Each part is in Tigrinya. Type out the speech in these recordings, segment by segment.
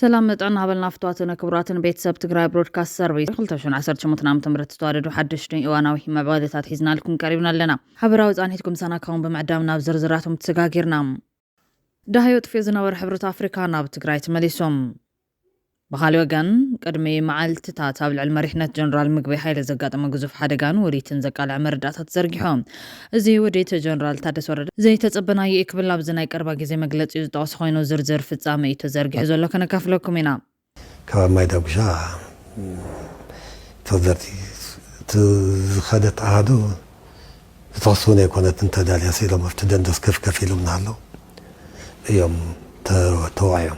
سلام متعنا هبلنا فتواتنا كبراتنا بيت سب تقرأ برودكاست سيرفيس خلتوشن عسر شمتنا متمرت تواردو حدشتين إوانا وهي مبادئات حيزنا لكم قريبنا لنا حبراوز عنيتكم سنة كون بمعدامنا بزرزراتهم تسقاقيرنا دهيو تفيزنا ورحبرة أفريكانا بتقرأ تمليسهم بخالي وقان قدمي معالت تاتاب العلم ريحنة جنرال مقبي حيل زقات مقزوف حدقان وريتن زقال عمر داتا تزرقحهم زي وديت جنرال تادس ورد زي تتصبنا يقبل لابزنا يقرباقي زي مقلت يزدوس خوينو زرزر في التسامي تزرقح زولو كان كافلوكم هنا كما ما يدوبشا تفضلتي تخدت عادو توصوني كونت انت دالي سيلو مفتدندس كيف كفيلو من هالو يوم توعيهم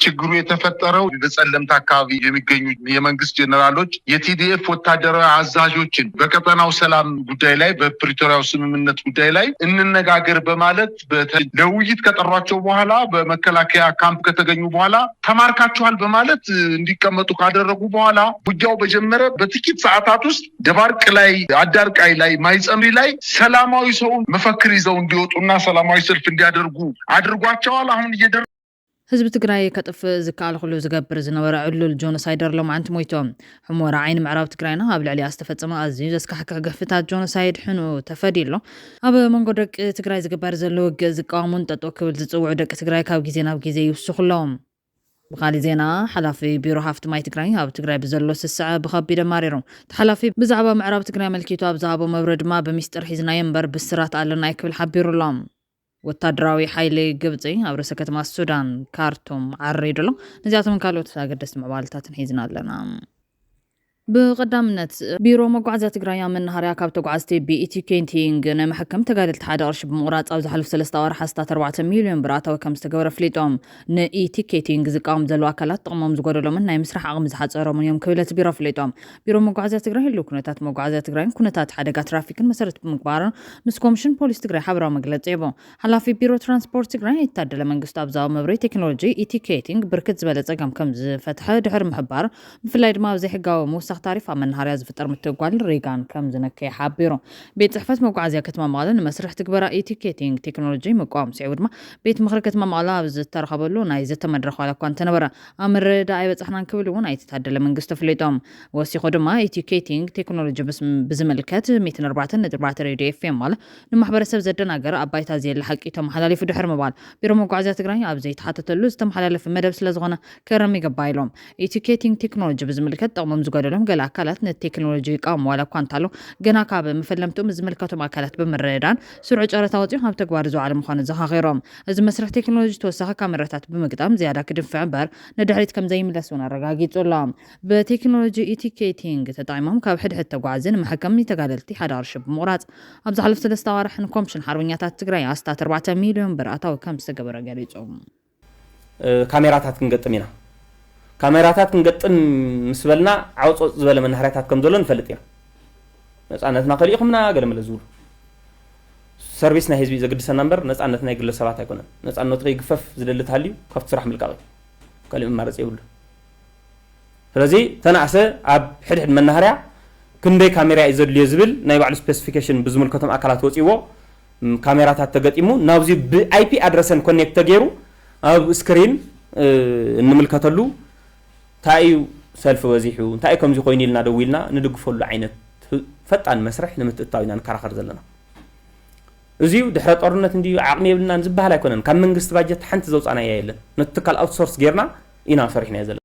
ችግሩ የተፈጠረው በጸለምታ አካባቢ የሚገኙ የመንግስት ጀነራሎች የቲዲኤፍ ወታደራዊ አዛዦችን በቀጠናው ሰላም ጉዳይ ላይ በፕሪቶሪያው ስምምነት ጉዳይ ላይ እንነጋገር በማለት ለውይይት ከጠሯቸው በኋላ በመከላከያ ካምፕ ከተገኙ በኋላ ተማርካቸዋል በማለት እንዲቀመጡ ካደረጉ በኋላ ውጊያው በጀመረ በጥቂት ሰዓታት ውስጥ ደባርቅ ላይ አዳርቃይ ላይ ማይጸምሪ ላይ ሰላማዊ ሰው መፈክር ይዘው እንዲወጡና ሰላማዊ ሰልፍ እንዲያደርጉ አድርጓቸዋል። አሁን حزب تقرأي كتف زكال خلو زقبر زنورة علو الجونوسايدر لو معنت مويتهم حمورة عين معراب تقرأينا هابل علي استفاد سما أزيز اسكحكا قفتات جونوسايد حنو تفاديلو هابا منقودك تقرأي زقبر زلو زقامون تتوكي والزتوع دك تقرأي كاو جيزينا بجيزي يوسخ لهم بخالي زينا حلافي بيرو هافت ماي تقرأي هاب تقرأي بزلو الساعة بخبي دماريرو تحلافي بزعبا معراب تقرأي ملكيتو بزعبا مبرد ما بميستر حيزنا ينبر بالسرات على يكفل حبيرو لهم ወታደራዊ ኃይሌ ግብጽ አብረሰ ከተማ ሱዳን ካርቱም አሬድሎ ነዚያቱን ካሎት ሳገደስ መባልታትን ሄዝናለና بقدامنت بيرو مقعزة تقرأي من نهاريا كابتو قعزتي بإيتيكينتينغ نمحكم تقادل تحاد أرش بمقرات أو زحلف 3 مليون براتا وكم استقور فليتهم نإيتيكينتينغ زقام زلو أكلات طقمهم زقورو لهم إنها مسرح أغم زحاد صارهم يوم كويلة بيرو فليتهم بيرو مقعزة تقرأي اللو كنتات مقعزة تقرأي كنتات حدقة ترافيك مسارت بمقبارا مسكومشن بوليس تقرأي حبرا مقلت عيبو حلا في بيرو ترانسبورت تقرأي يتادل من قستاب زاو مبري تكنولوجي إيتيكينتينغ بركت زبالة أقام كم فتحة دحر محبار بفلايد ما وزي حقاو موسى تعرف من نهار يزفتر متقال ريغان كم زنكي حابيرو بيت صحفات موقعزيا كتما مالا مسرح تكبرا ايتيكيتينغ تكنولوجي مقام سعود ما بيت مخرج كتما مالا بزتر خبلو ناي زت مدرخ على كونت نبرا امر داعي بصحنا نكبلو ناي تتعدل من قست فليتهم وسي خدما ايتيكيتينغ تكنولوجي بس بزملكات 204 راديو اف ام مال المحبرسب زدناغر ابايتا زي الحقيتهم حلالي في دحر مبال بيرو موقعزيا تقراي ابزي تحتتلو زتم حلالي في مدب سلازغنا كرمي قبايلهم ايتيكيتينغ تكنولوجي بزملكات طقمم زغدلهم قال أكلات التكنولوجيا قام ولا كوانتالو جنا كاب مفلمتو مزملكتهم أكلات بمردان سرعة أرتاوتي هم تقوارزو على مخان زها غيرهم إذا مسرح تكنولوجيا توسخ كاميرات بمقدام زيادة كدفع بار ندحريت كم زي ملسونا رقاقي تولام بتكنولوجيا إيتيكيتينغ تطعيمهم كاب حد حتى قوازين محكم يتقاللتي حدار شب مرات أبز حلف سلسة وارح نكمشن حروينيات تقرأي أستات 4 مليون برأتا وكم استقبر قاليتهم كاميرات هتنقطمينا كاميراتات كنقطن مسبلنا عوص زبل من نهريات كم زولن فلطينا نصانتنا قليخمنا قال ملزول سيرفيسنا حزبي زقدسنا نمبر نصانتنا يقل سبات يكون نصانت يغفف زدلت هاليو كفت صراح ملقاوي كلمه مارص يقول ስለዚህ ተናዕሰ ኣብ ሕድሕድ መናኸርያ ክንደይ ካሜራ ይዘድል ይዝብል ናይ ባዕሉ ስፔሲፊኬሽን ብዝምልከቶም አካላት ወፂዎ ካሜራታት ተገጢሙ ናብዚ ብአይፒ አድረሰን ኮኔክት ተገይሩ ኣብ ስክሪን እንምልከተሉ ታዩ ሰልፍ ወዚሑ እንታይ ከም ዚ ኮይኒልና ደውልና ንድግፈሉ ዓይነት ፈጣን መስርሕ ንምትእታዊና ንከራኸር ዘለና እዚው ድሕረ ጦርነት እንዲ ዓቅሚ የብልና ዝባሃል ኣይኮነን ካብ መንግስቲ ባጀት ሓንቲ ዘውፃና የለን ነትካል አውትሶርስ ጌርና ኢና ሰሪሕና የዘለ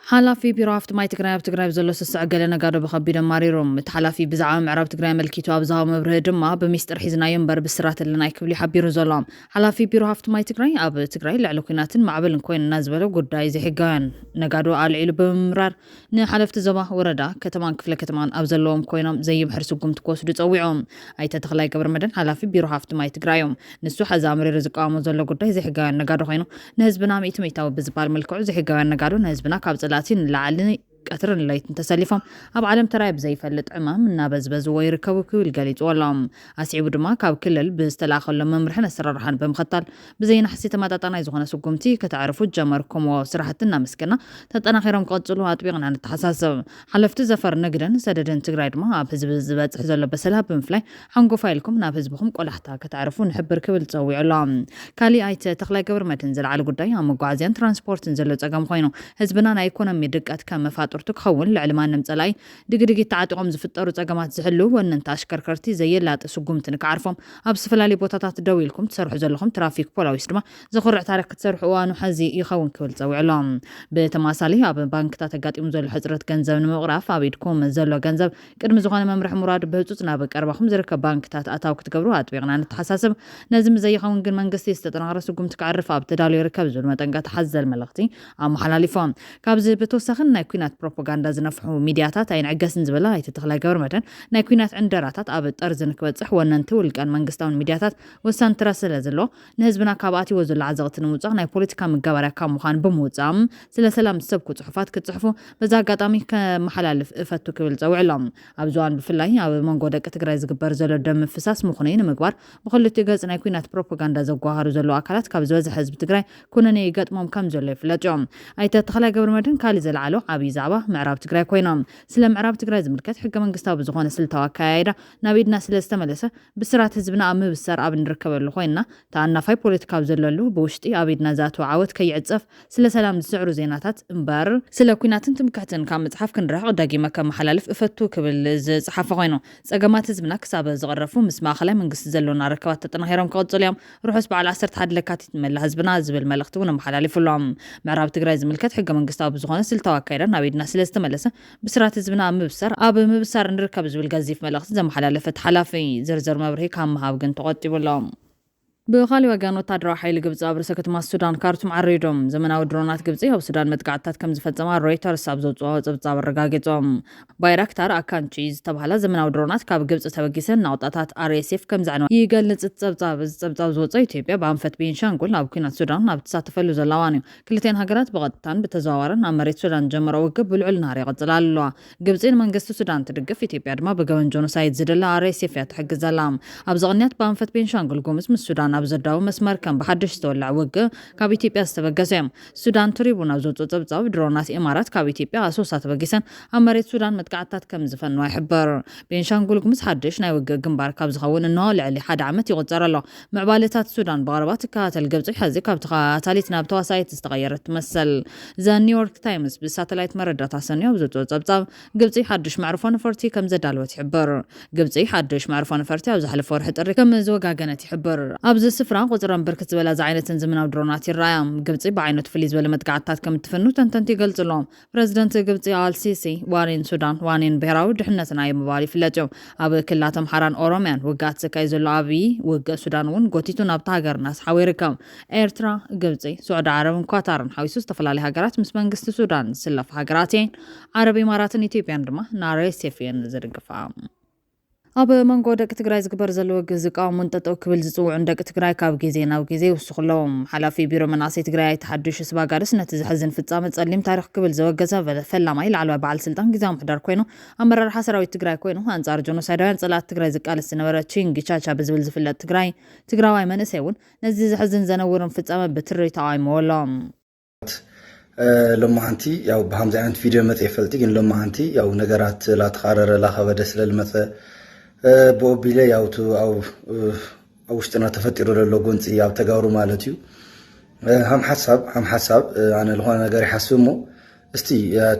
حلافي بيرو هافت ماي تقراي بزلو سسع قال نقادو بخبي دماريروم تحلافي بزعام معراب تقراي ملكيتو ابزاو مبره دما بميستر حيزنا ينبر بالسرات اللي نايكبلي حبيرو زلام حلافي بيرو هافت ماي تقراي اب تقراي لعلوكناتن معبل كوين الناس بلو قداي زي حقان نقادو علعيلو بمرار نحلفت زبا وردا كتمان كفله كتمان ابزلوم كوينم زي بحرسكم تكوسدو تصويعهم اي تتخلاي قبر مدن حلافي بيرو هافت ماي تقرايوم نسو حزامري رزقامو زلو قداي زي حقان نقادو خينو نهزبنا ميتميتاو بزبال ملكو زي حقان نقادو نهزبنا كاب لاتين لعلني ቀትርን ለይትን ተሰሊፎም ኣብ ዓለም ተራይ ብዘይፈልጥ ዕማም እናበዝበዝዎ ይርከቡ ክብል ገሊጽዎሎም ኣስዒቡ ድማ ካብ ክልል ብዝተላኸሎም መምርሕን ኣሰራርሓን ብምኽታል ብዘይናሕሲ ተመጣጣናይ ዝኾነ ስጉምቲ ከተዕርፉ ጀመርኩምዎ ስራሕቲ እናመስገና ተጠናኺሮም ክቕጽሉ ኣጥቢቕና ንተሓሳስብ ሓለፍቲ ዘፈር ንግድን ሰደድን ትግራይ ድማ ኣብ ህዝቢ ዝበጽሕ ዘሎ በሰላም ብምፍላይ ሓንጎፋ ኢልኩም ናብ ህዝብኩም ቆላሕታ ከተዕርፉ ንሕብር ክብል ፀዊዑሎም ካሊእ ኣይተ ተኽላይ ገብረመድህን ዝለዓለ ጉዳይ ኣብ መጓዓዝያን ትራንስፖርትን ዘሎ ፀገም ኮይኑ ህዝብና ናይ ኢኮኖሚ ድቀት ከም መፋጡርቱ ክኸውን ልዕሊ ማንም ጸላይ ድግድጊት ተዓጢቖም ዝፍጠሩ ፀገማት ዝሕሉ ወነንታ ኣሽከርከርቲ ዘየላጥ ስጉምቲ ንክዓርፎም ኣብ ዝተፈላለዩ ቦታታት ደው ኢልኩም ትሰርሑ ዘለኹም ትራፊክ ፖሊስ ድማ ዘኹርዕ ታሪክ ክትሰርሑ እዋኑ ሕዚ ይኸውን ክብል ፀዊዑሎም ብተማሳሊ ኣብ ባንክታት ኣጋጢሙ ዘሎ ሕፅረት ገንዘብ ንምቕራፍ ኣብ ኢድኩም ዘሎ ገንዘብ ቅድሚ ዝኾነ መምርሒ ሙራድ ብህፁፅ ናብ ቀረባኹም ዝርከብ ባንክታት ኣታው ክትገብሩ ኣጥቢቕና ንተሓሳስብ ነዚ ምዘይኸውን ግን መንግስቲ ዝተጠናኸረ ስጉምቲ ክዓርፍ ኣብ ተዳልዩ ይርከብ ዝብል መጠንቀቕታ ሓዘል መልእኽቲ ኣመሓላሊፎም ካብዚ ብተወሳኺን ናይ ኩናት ፕሮፓጋንዳ ዝነፍሑ ሚድያታት ኣይንዕገስን ዝበላ ኣይተ ተኽላይ ገብረመድህን ናይ ኩናት ዕንደራታት ኣብ ጠርዚ ንክበፅሕ ወነንቲ ውልቀን መንግስታውን ሚድያታት ወሳኒ ትራ ስለ ዘሎ ንህዝብና ካብ ኣትይዎ ዘሎ ዓዘቕቲ ንምውፃእ ናይ ፖለቲካ መጋባርያ ካብ ምዃን ብምውፃእ ስለ ሰላም ዝሰብኩ ፅሑፋት ክትፅሕፉ በዛ ኣጋጣሚ ከመሓላልፍ እፈቱ ክብል ፀዊዕሎም ኣብ ዝዋን ብፍላይ ኣብ መንጎ ደቂ ትግራይ ዝግበር ዘሎ ደም ምፍሳስ ምኹነይ ንምግባር ብክልቲኡ ገጽ ናይ ኩናት ፕሮፓጋንዳ ዘጓሃሩ ዘለዉ ኣካላት ካብ ዝበዝሐ ህዝቢ ትግራይ ኩነኔ ይገጥሞም ከም ዘሎ ይፍለጥ እዮም ኣይተ ተኽላይ ገብረመድህን ካሊእ ዘለዓሎ ዓብይ ዛዕባ ምዕራብ ትግራይ ኮይኖም ስለ ምዕራብ ትግራይ ዝምልከት ሕገ መንግስታዊ ዝኾነ ስልታዊ ኣከያይዳ ናብ ኢድና ስለ ዝተመለሰ ብስራት ህዝብና ኣብ ምብሳር ኣብ ንርከበሉ ኮይና ተኣናፋይ ፖለቲካዊ ዘለሉ ብውሽጢ ኣብ ኢድና ዝኣተወ ዓወት ከይዕፀፍ ስለ ሰላም ዝስዕሩ ዜናታት እምበር ስለ ኩናትን ትምክሕትን ካብ መፅሓፍ ክንረሕቕ ዳጊመ ከመሓላልፍ እፈቱ ክብል ዝፅሓፈ ኮይኑ ፀገማት ህዝብና ክሳብ ዝቐረፉ ምስ ማእኸላይ መንግስቲ ዘለውና ርክባት ተጠናኺሮም ክቕፅሉ እዮም ርሑስ በዓል 11 ለካቲት መላ ህዝብና ዝብል መልእኽቲ እውን ኣመሓላሊፉሎም ምዕራብ ትግራይ ዝምልከት ሕገ መንግስታዊ ብዝኾነ ስልታዊ ኣካይዳ ናብ ኢድና ስለ ዝተመለሰ ብስራት ህዝብና ኣብ ምብሳር ንርከብ ዝብል ገዚፍ መልእኽቲ ዘመሓላለፈት ሓላፊ ዝርዝር መብርሂ ካብ ምሃብ ግን ተቆጢቡሎም ብኻሊ ወገን ወታደራዊ ሓይሊ ግብፂ ኣብ ርእሰ ከተማ ሱዳን ካርቱም ዓሪዶም ዘመናዊ ድሮናት ግብፂ ኣብ ሱዳን መጥቃዕትታት ከም ዝፈፀማ ሮይተርስ ኣብ ዘውፅኦ ፀብፃብ ኣረጋጊፆም ባይራክታር ኣካንቺ ዝተባሃላ ዘመናዊ ድሮናት ካብ ግብፂ ተበጊሰን ናውጣታት RSF ከም ዘዕነዋ ይገልጽ ፀብፃብ ዝወፀ ኢትዮጵያ ብኣንፈት ቤንሻንጉል ኣብ ኩናት ሱዳን ኣብ ተሳተፈሉ ዘለዋን እዩ ክልተን ሃገራት ብቐጥታን ብተዘዋዋረን ኣብ መሬት ሱዳን ጀመሮ ውግብ ብልዑል ናር ይቕፅላ ኣለዋ ግብፂ ንመንግስቲ ሱዳን ትድግፍ ኢትዮጵያ ድማ ብገበን ጆኖሳይድ ዝድላ RSF እያ ትሕግዘላ ኣብ ዘቕንያት ብኣንፈት ቤንሻንጉል ጉሙዝ ምስ ሱዳን ኣብ ዘዳዊ መስመር ከም ብሓድሽ ዝተወላዕ ውግእ ካብ ኢትዮጵያ ዝተበገሰ እዮም ሱዳን ትሪቡን ኣብ ዘውፅኦ ፀብፃብ ድሮናት ኢማራት ካብ ኢትዮጵያ ኣሶሳ ተበጊሰን ኣብ መሬት ሱዳን መጥቃዕትታት ከም ዝፈንዋ ይሕበር ቤንሻንጉል ጉሙዝ ሓድሽ ናይ ውግእ ግንባር ካብ ዝኸውን እንሆ ልዕሊ 1 ዓመት ይቑፀር ኣሎ ምዕባለታት ሱዳን ብቐረባ ትከታተል ግብፂ ሕዚ ካብ ተኸታታሊት ናብ ተዋሳኢት ዝተቐየረት ትመስል ዘ ኒውዮርክ ታይምስ ብሳተላይት መረዳእታ ሰንዮ ኣብ ዘውፅኦ ፀብፃብ ግብፂ ሓድሽ መዕርፎ ነፈርቲ ከም ዘዳልወት ይሕበር ግብፂ ሓድሽ መዕርፎ ነፈርቲ ኣብ ዝሓለፈ ወርሒ ጥሪ ከም ዝወጋገነት ይሕበር ኣብዚ ስፍራ ቁፅረን ብርክት ዝበላ ዝዓይነትን ዘመናዊ ድሮናት ይረኣያ ግብፂ ብዓይነቱ ፍልይ ዝበለ መጥቃዕትታት ከም እትፍኑ ተንተንቲ ይገልጽሎም ፕረዚደንት ግብፂ አልሲሲ ዋኒን ሱዳን ዋኒን ብሄራዊ ድሕነትና ምባል ይፍለጥ እዮም ኣብ ክልላት ኣምሓራን ኦሮምያን ውግኣት ዝካየድ ዘሎ ዓብይ ውግእ ሱዳን እውን ጎቲቱ ናብቲ ሃገርና ኣስሓቡ ይርከብ ኤርትራ ግብፂ ሱዑድ ዓረብን ኳታርን ሓዊሱ ዝተፈላለዩ ሃገራት ምስ መንግስቲ ሱዳን ዝስለፉ ሃገራት እየን ዓረብ ኢማራትን ኢትዮጵያን ድማ RSF እየን ዝድግፋ ኣብ መንጎ ደቂ ትግራይ ዝግበር ዘሎ ግዝቃውን ጠጠው ክብል ዝፅውዑን ደቂ ትግራይ ካብ ግዜ ናብ ግዜ ይውስኹሎም ሓላፊ ቢሮ መናእሰይ ትግራይ ተሓድሽ ስባጋርስ ነቲ ዝሕዝን ፍጻመ ጸሊም ታሪክ ክብል ዘወገዘ ፈላማይ ላዕለዋይ በዓል ስልጣን ጊዜያዊ ምሕዳር ኮይኑ ኣመራርሓ ሰራዊት ትግራይ ኮይኑ ኣንጻር ጆኖሳይዳውያን ጸላት ትግራይ ዝቃልስ ዝነበረ ቺንግ ቻቻ ብዝብል ዝፍለጥ ትግራዋይ መንእሰይ እውን ነዚ ዝሕዝን ዘነውርን ፍጻመ ብትሪ ተቃዊሞሎም ሎማዓንቲ ያው ብሃምዚ ዓይነት ቪድዮ መጽ ይፈልጥ ግን ሎማዓንቲ ያው ነገራት ላተኻረረ ላኸበደ ስለልመጸ ቦቢለ ያውቱ አው ውሽጥና ተፈጥሮ ዘሎ ጎንፂ ያው ተጋሩ ማለት እዩ ሃም ሐሳብ አነ ለሆነ ነገር ይሐስብሞ እስቲ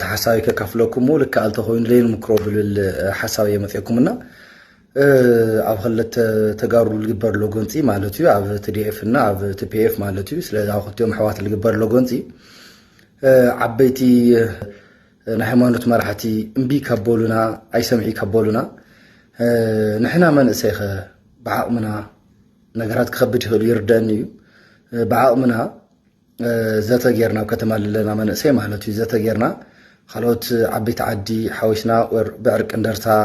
ተሐሳቢ ከካፍለኩም ልክ አልተኾይን ለይን ምክሮ ብል ሐሳብ የመጽየኩምና ኣብ ክልተ ተጋሩ ልግበር ሎ ጎንፂ ማለት እዩ ኣብ TDF እና ኣብ TPF ማለት እዩ ስለ ኣብ ክልቲኦም ሕዋት ልግበር ሎ ጎንፂ ዓበይቲ ናይ ሃይማኖት መራሕቲ እምቢ ካቦሉና ኣይሰምዒ ካቦሉና نحنا من أسيخ بعقمنا نجارات خبتي خلو يردني بعقمنا ذات غيرنا وكتمال لنا من أسيخ مالتي ذات غيرنا خلوت عبيت عدي حوشنا وبعرق اندرتا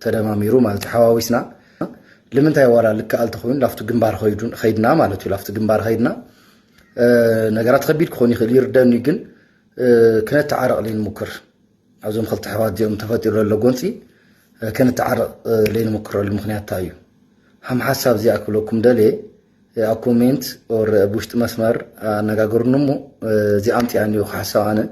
تدماميرو مالتي حواويسنا لمن تاي ورا لك التخوين لافتو جنبار خيدنا مالتي لافتو جنبار خيدنا نجارات خبيت خوني خلو يردني جن كنتعرق لين مكر أزوم خلط حواد يوم تفاتير للجونسي كنتعرق لين مكر المخنيات تايو هم حساب زي أكلكم دلي أكومنت أو بوشت مسمر نجاجر نمو زي أنتي عني وحساب أنا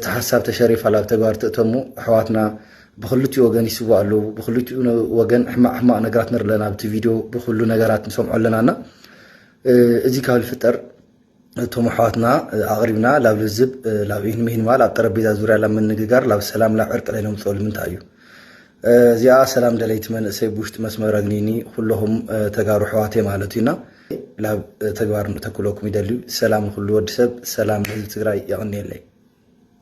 تحسب تشريف على تجار تأتمو حواتنا بخلتي وجن يسوى له بخلتي وجن حما نجارات نرلنا بتفيديو بخلو نجارات نسمع لنا أنا إذا كان الفتر توم حواتنا أغربنا لا بالزب لا بين مهن ما لا تربية زورة لما نجار لا بالسلام لا عرق عليهم طول من تايو زي سلام دليت من سيبوشت مسمى رجنيني كلهم تجاروا حواتي مالتنا لا تجار تكلكم يدلو سلام كل ود سب سلام للتجار يعني لي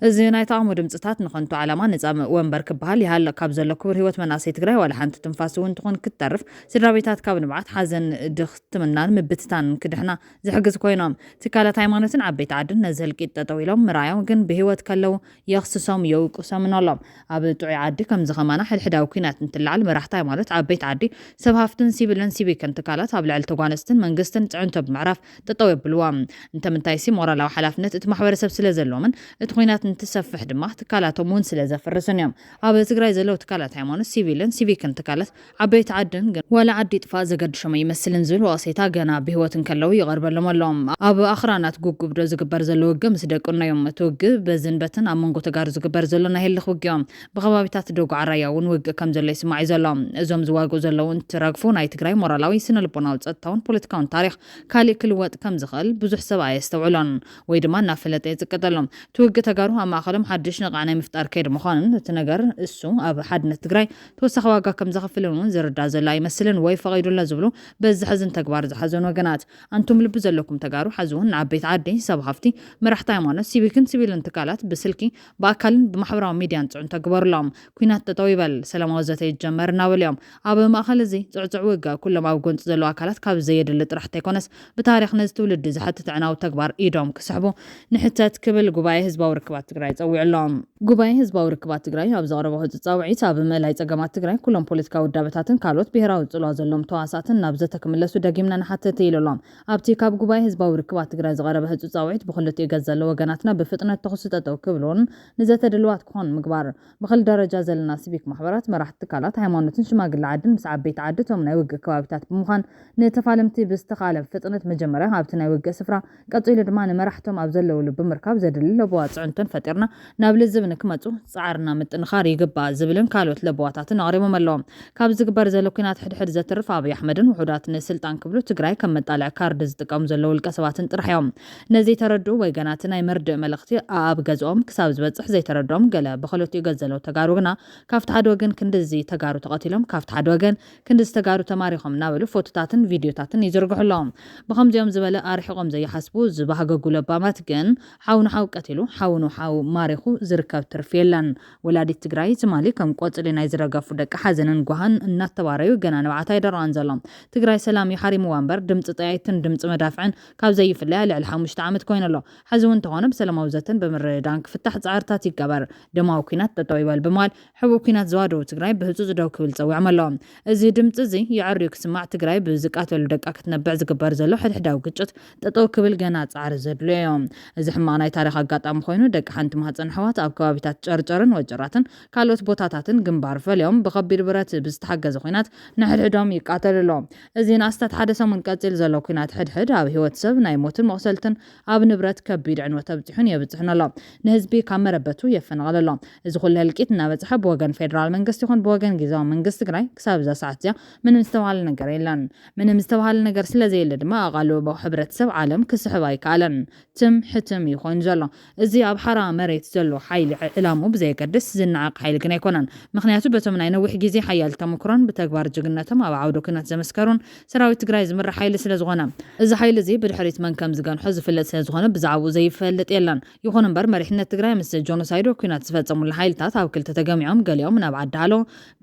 እዚ ናይ ተቃውሞ ድምፅታት ንኾንቱ ዓላማ ነፃ ወንበር ክበሃል ይሃለ ካብ ዘሎ ክብር ህይወት መናእሰይ ትግራይ ዋላ ሓንቲ ትንፋስ እውን ትኾን ክትተርፍ ስድራ ቤታት ካብ ንብዓት ሓዘን ድኽትምናን ምብትታን ክድሕና ዝሕግዝ ኮይኖም ትካላት ሃይማኖትን ዓበይቲ ዓድን ነዚ ህልቂት ጠጠው ኢሎም ምርኣዮም ግን ብህይወት ከለው የኽስሶም የውቅሶምን ኣሎም ኣብ ጥዑይ ዓዲ ከም ዝኸማና ሕድሕዳዊ ኩናት እንትለዓል መራሕቲ ሃይማኖት ዓበይቲ ዓዲ ሰብ ሃፍትን ሲቪልን ሲቪክን ትካላት ኣብ ልዕሊ ተጓነስትን መንግስትን ፅዕንቶ ብምዕራፍ ጠጠው የብልዎም እንተምንታይ ሲ ሞራላዊ ሓላፍነት እቲ ማሕበረሰብ ስለ ዘለዎምን እቲ ኩናት تسفح دماغ تكالات ومون سلازة فرسنيم عبد تقرأ زلوا تكالات هيمون سيفيلن سيفيكن تكالات عبيت عدن ولا عديت فازة قد شما يمثلن زلوا أصيتا جنا بهوة كلوي غرب لما لهم أب آخرانات جوج برز جبر زلوا جمس دكنا يوم توج بزن بتن أمون قط جارز جبر زلوا نهيل خوجيم بخوابيتات دوج عريا ونوج كم زل يسمع زلهم زوم زواج زلوا تراقفون أي تقرأ مرالاوي سنة البنات التون بوليتكون تاريخ كالي كل وقت كم زخل بزح سبعة يستوعلون ويدمان نافلة يتقدلهم توج تجارهم ما خلهم حدش نقعنا مفتار كير مخانن تنجر السو أب حدنا تجري توسخ واقع كم زخفلون زرد زلا يمثلن ويف غير الله زبلو بس حزن تكبار حزن وجنات أنتم اللي بزلكم تجارو حزون عبيت عدي سبحفتي مرحت يمانا سيبكن سبيل انتقالات بسلكي باكلن بمحبرة ميديان تعن تكبر لهم كينات تطويبل سلام وزتي جمرنا واليوم أب ما خلزي تعوجا كل ما وجنت زلوا أكلات كاب زيد اللي طرح تكونس بتاريخ نزتولد زحت تعنا وتكبر إيدهم كسحبوا نحتات كبل جباي حزب وركبات تجري تسوي لهم جباي حزب وركبات تجري أبزار بهو تسوي تاب ملاي تجمعات تجري كلهم بوليتيكا ودابتاتن كالوت بهراو تلو زلهم تواساتن نبزة تكمل سوداجمنا نحتى تيلو لهم أبتي كاب جباي حزب وركبات تجري صغار بهو تسوي بخلت يجزل وجناتنا بفتنة تخصصات أو كبلون نزات دلوقت كون مقبار بخل درجة زل الناس بيك محبرات ما راح تكالات هيمانتن شماق العدن مسعب بيت عدتهم نوج كوابتات بمخان نتفعلمتي باستقالة فتنة مجمرة هابتنا يوج سفرة قطيل دمان ما راحتهم أبزل ولو بمركب زدل لبوات عنتن فترنا نابل الزبن كمتو صعرنا متنخار يقبا زبلن كالوت لبواتات نغريمو ملوم كابز كبر زلو كينات حد زترف أبي أحمدن وحداتن السلطان كبلو تقراي كم مطالع كاردز تقام زلو الكسواتن ترحيهم نزي تردو ويقناتنا يمرد ملختي آب غزوم كساب زبصح زي تردوم قلا بخلوت يغزلو تقاروغنا كافت حد وغن كندزي تقارو تقاتلهم كافت حد وغن كندز تقارو تماريخهم نابلو فوتوتاتن فيديوتاتن يزرقحو لهم بخمز يوم زبالة آرحيقهم زي حسبو زبحقو لبامات جن حاونو حاو قتلو حاونو حاو ماريخو زركب ترفيلن ولادي تجراي تمالي كم قوتلي نايزرقفو دق حزنن غوهان الناتواريو جنا نبعتاي دران زلهم تجراي سلام يحرم وانبر دمص طيايتن دمص مدافعن كاب زي فلا على 5 عامت كوين الله حزون تهون بسلاماو زتن بمردان كفتح صعرتات يقبر دماو كينات تطويبال بمال حبو كينات زوادو تجراي بهزوز دو كبل صوي عملهم ازي دمص زي يعريك سمع تجراي بزقاتل دقا كتنبع زقبر زلو حدحداو قچت تطو كبل جنا صعر زدليوم ازي حماناي تاريخ አጋጣሚ ኮይኑ ደቂ ሓንቲ ማህፀን ሕዋት ኣብ ከባቢታት ጨርጨርን ወጀራትን ካልኦት ቦታታትን ግንባር ፈልዮም ብከቢድ ብረት ብዝተሓገዘ ኩናት ንሕድሕዶም ይቃተልሎም እዚ ናስታት ሓደ ሰሙን ቀፂል ዘሎ ኩናት ሕድሕድ ኣብ ህይወት ሰብ ናይ ሞትን መቕሰልትን ኣብ ንብረት ከቢድ ዕንወት ኣብፅሑን የብፅሕን ኣሎ ንህዝቢ ካብ መረበቱ የፈናቅለሎም እዚ ኩሉ ህልቂት እናበፅሐ ብወገን ፌደራል መንግስቲ ይኹን ብወገን ጊዜያዊ መንግስቲ ትግራይ ክሳብ እዛ ሰዓት እዚያ ምንም ዝተባሃለ ነገር የለን ምንም ዝተባሃለ ነገር ስለዘየለ ድማ ኣቓልቦ ሕብረተሰብ ዓለም ክስሕብ ኣይከኣለን ትም ሕትም ይኾን ዘሎ እዚ ኣብ ሓራ መሬት ዘሎ ሓይሊ ዕላሙ ብዘይገድስ ዝናዓቅ ሓይሊ ግን ኣይኮነን ምክንያቱ በቶም ናይ ነዊሕ ግዜ ሓያል ተመክሮን ብተግባር ጅግነቶም ኣብ ዓውደ ኩናት ዘመስከሩን ሰራዊት ትግራይ ዝምራሕ ሓይሊ ስለ ዝኾነ እዚ ሓይሊ እዚ ብድሕሪት መን ከም ዝገንሖ ዝፍለጥ ስለ ዝኾነ ብዛዕባኡ ዘይፈልጥ የለን ይኹን እምበር መሪሕነት ትግራይ ምስ ጆኖሳይድ ኩናት ዝፈፀሙሉ ሓይልታት ኣብ ክልተ ተገሚዖም ገሊኦም ናብ ዓዲ ሃሎ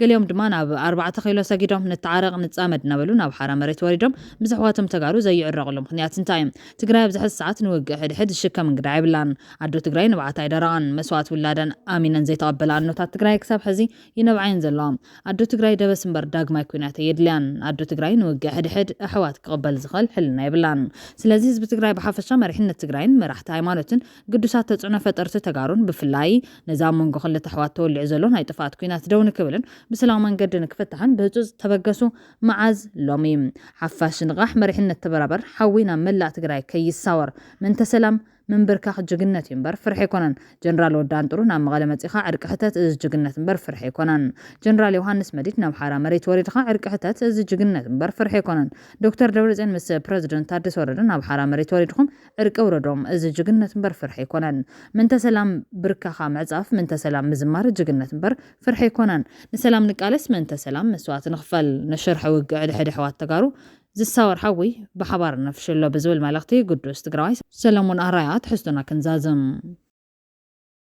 ገሊኦም ድማ ናብ 4 ኪሎ ሰጊዶም ንተዓረቕ ንፃመድ ነበሉ ናብ ሓራ መሬት ወሪዶም ብዝሕዋቶም ተጋሩ ዘይዕረቕሉ ምክንያት እንታይ ትግራይ ኣብ ዝሕዚ ሰዓት ንውግእ ሕድሕድ ዝሽከም እንግዳ ይብላን ኣዶ ትግራይ ንባዕላ ስርዓት ኣይደረቐን መስዋዕት ውላደን ኣሚነን ዘይተቐበላ ኣኖታት ትግራይ ክሳብ ሕዚ ይነብዓይን ዘለዎም ኣዶ ትግራይ ደበስ እምበር ዳግማይ ኩናት የድልያን ኣዶ ትግራይ ንውግእ ሕድሕድ ኣሕዋት ክቕበል ዝኽእል ሕልና ይብላን ስለዚ ህዝቢ ትግራይ ብሓፈሻ መሪሕነት ትግራይን መራሕቲ ሃይማኖትን ቅዱሳት ተጽዕኖ ፈጠርቲ ተጋሩን ብፍላይ ነዛ መንጎ ክልተ ኣሕዋት ተወሊዑ ዘሎ ናይ ጥፋት ኩናት ደው ንክብልን ብሰላም መንገዲ ንክፍታሕን ብህፁፅ ተበገሱ መዓዝ ሎሚ ሓፋሽ ንቓሕ መሪሕነት ተበራበር ሓዊና መላእ ትግራይ ከይሳወር ምንተ ሰላም منبركا جگنت ينبر فرح يكونن جنرال ودان طرو نام مغاله مصيخا عرق حتت از جگنت ينبر فرح يكونن جنرال يوحنس مديت نام حارا مريت وريدخا عرق حتت از جگنت ينبر فرح يكونن دكتور دبرزين مس بريزيدنت تادس ورد نام حارا مريت وريدخم عرق وردوم از جگنت ينبر فرح يكونن من تسلام بركا خا معصاف من تسلام مزمار جگنت ينبر فرح يكونن نسلام نقالس من تسلام مسوات نخفل نشرح وقع حد حوات تقارو زساور حوي بحبار نفشلو بزول مالختي قدوس تقراي سلامون أرايات حسنا كنزازم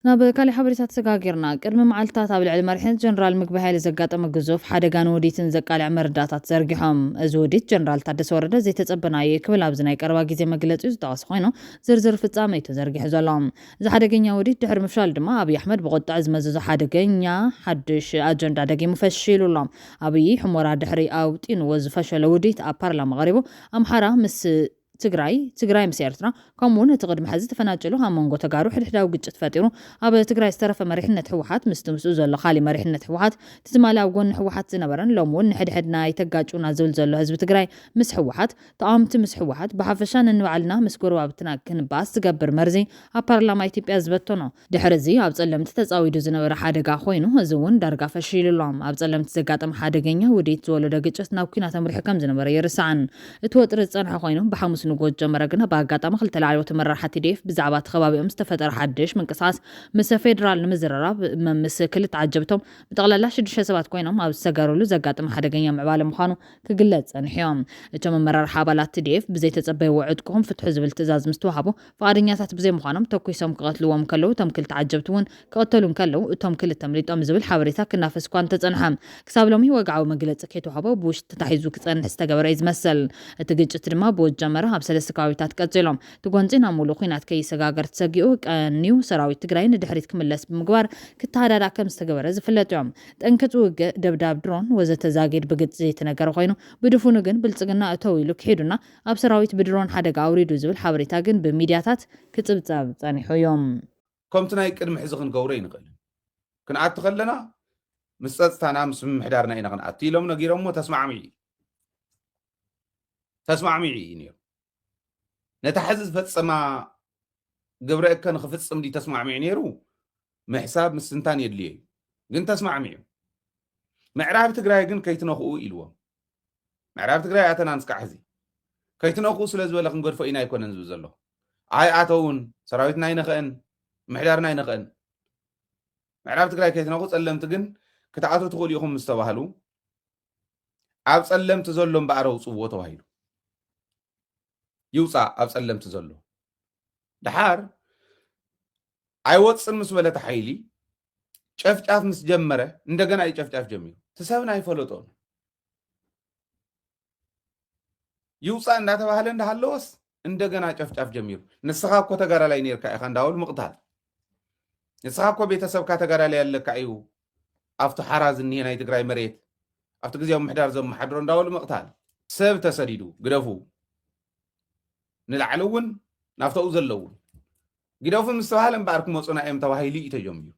نابكالي حبريتات سقاقيرنا قدم معلتات ابل علم مرحله جنرال مكبهالي زقاطم غزوف حدغان وديتن زقالع مرداتات زرغيحم ازوديت جنرال تادس ورده زي تصبناي كبل ابزناي قربا غيزي مغلص يزداس خوينو زرزر فصامي تزرغيح زلام ز حدغኛ وديت دحر مشال دما ابي احمد بقطع زمزز حدغኛ حدش اجندا دغي مفشيلولام ابي حمورا دحري اوطين وزفشل وديت ابارلما غريبو امحرا مس تግራይ ምስ ኤርትራ ከምኡውን እቲ ቅድሚ ሕዚ ተፈናጨሉ ሃመንጎ ተጋሩ ሕድሕዳዊ ግጭት ፈጢሩ ኣብ ትግራይ ዝተረፈ መሪሕነት ሕወሓት ምስ ትምስኡ ዘሎ ካሊ መሪሕነት ሕወሓት ትዝማለ ኣብ ጎኒ ሕወሓት ዝነበረን ሎምውን ንሕድሕድና ይተጋጩና ዝብል ዘሎ ህዝቢ ትግራይ ምስ ሕወሓት ተቃወምቲ ምስ ሕወሓት ብሓፈሻ ንንባዕልና ምስ ጎረባብትና ክንባስ ዝገብር መርዚ ኣብ ፓርላማ ኢትዮጵያ ዝበተኖ ድሕሪ እዚ ኣብ ጸለምቲ ተጻዊዱ ዝነበረ ሓደጋ ኮይኑ እዚ እውን ዳርጋ ፈሺሉሎም ኣብ ጸለምቲ ዘጋጠም ሓደገኛ ውዲት ዝወለደ ግጭት ናብ ኩናት ኣምሪሑ ከም ዝነበረ ይርስዓን እቲ ወጥሪ ዝጸንሐ ኮይኑ ብሓሙስ ንጎጅ ጀመረግና ባጋጣሚ ክልተ ላዕለዎ ተመራርሓ TDF ብዛዕባ ተኸባቢኦም ዝተፈጠረ ሓድሽ ምንቅስቓስ ምስ ፌደራል ንምዝረራብ ምስ ክልተ ዓጀብቶም ብጠቕላላ 6 ሰባት ኮይኖም ኣብ ዝተገረሉ ዘጋጠመ ሓደገኛ ምዕባለ ምዃኑ ክግለጽ ጸኒሖም እቶም መራርሓ ኣባላት TDF ብዘይ ተጸበየ ውዕድኩም ፍትሑ ዝብል ትእዛዝ ምስ ተዋሃቡ ፈቃደኛታት ብዘይ ምዃኖም ተኩሶም ክቐትልዎም ከለዉ እቶም ክልተ ዓጀብቲ እውን ክቐተሉን ከለዉ እቶም ክልተ ምሊጦም ዝብል ሓበሬታ ክናፈስ እኳ እንተጸንሐ ክሳብ ሎሚ ወግዓዊ መግለጺ ከይተዋሃቦ ብውሽጢ ተታሒዙ ክጸንሕ ዝተገበረ እዩ ዝመስል እቲ ግጭት ድማ ብወጀመረ ኣብ ሰለስተ ከባቢታት ቀጽሎም ትጎንጽና ሙሉ ኩናት ከይሰጋገር ተሰጊኡ ቀኒው ሰራዊት ትግራይ ንድሕሪት ክምለስ ብምግባር ክተሃዳዳ ከም ዝተገበረ ዝፍለጥ እዮም ጠንክጹ ውግእ ደብዳብ ድሮን ወዘተ ዛጊድ ብግጽ የተነገረ ኮይኑ ብድፉኑ ግን ብልጽግና እተው ኢሉ ክሄዱና ኣብ ሰራዊት ብድሮን ሓደጋ አውሪዱ ዝብል ሓበሬታ ግን ብሚድያታት ክጽብጻብ ጸኒሑ እዮም ከምቲ ናይ ቅድሚ ሕዚ ክንገብሮ ይንኽእል ክንኣቱ ከለና ምስ ጸጥታና ምስ ምሕዳርና ኢና ክንኣቱ ኢሎም ነጊሮሞ ተስማዕሚዒ ነይሩ ነታ ሕዚ ዝፈጸማ ግብረ እከ ንኽፍጽም ዲ ተስማዕሚዑ ነይሩ ምሕሳብ ምስንታን የድልየ እዩ ግን ተስማዕሚዑ ምዕራብ ትግራይ ግን ከይትነኽኡ ኢልዎም ምዕራብ ትግራይ ኣተና ንስካዕ ሕዚ ከይትነኽኡ ስለ ዝበለ ክንገድፎ ኢና ኣይኮነን ዝብል ዘሎ ኣይ ኣተውን ሰራዊትና ኣይነኽአን ምሕዳርና ኣይነኽአን ምዕራብ ትግራይ ከይትነኽኡ ጸለምቲ ግን ክትኣትው ትኽእሉ ኢኹም ምስ ተባህሉ ኣብ ጸለምቲ ዘሎ እምበኣር ኣውፅዎ ተባሂሉ يوصى ኣብ ጸለምቲ ዘሎ ድሓር ኣይወጽን ምስ በለተ ሓይሊ ጨፍጫፍ ምስ ጀመረ እንደገና ይጨፍጫፍ ጀሚሩ ተሰብና ይፈለጦን ይውፃ እንዳተባህለ እንዳሃለወስ እንደገና ጨፍጫፍ ጀሚሩ ንስኻ እኮ ተጋራ ላይ ነርካ ኢኻ እንዳውል ምቕታል ንስኻ እኮ ቤተሰብካ ተጋራ ላይ ያለካ እዩ ኣብቲ ሓራዝ እኒሄ ናይ ትግራይ መሬት ኣብቲ ግዜያዊ ምሕዳር ዘመሓድሮ እንዳውል ምቕታል ሰብ ተሰዲዱ ግደፉ ንላዕለውን ናፍተው ዘለውን ግደፉ ምስተባህለ እምበኣርኩም መፁና እዮም ተባሂሉ እዩ ተጀሚሩ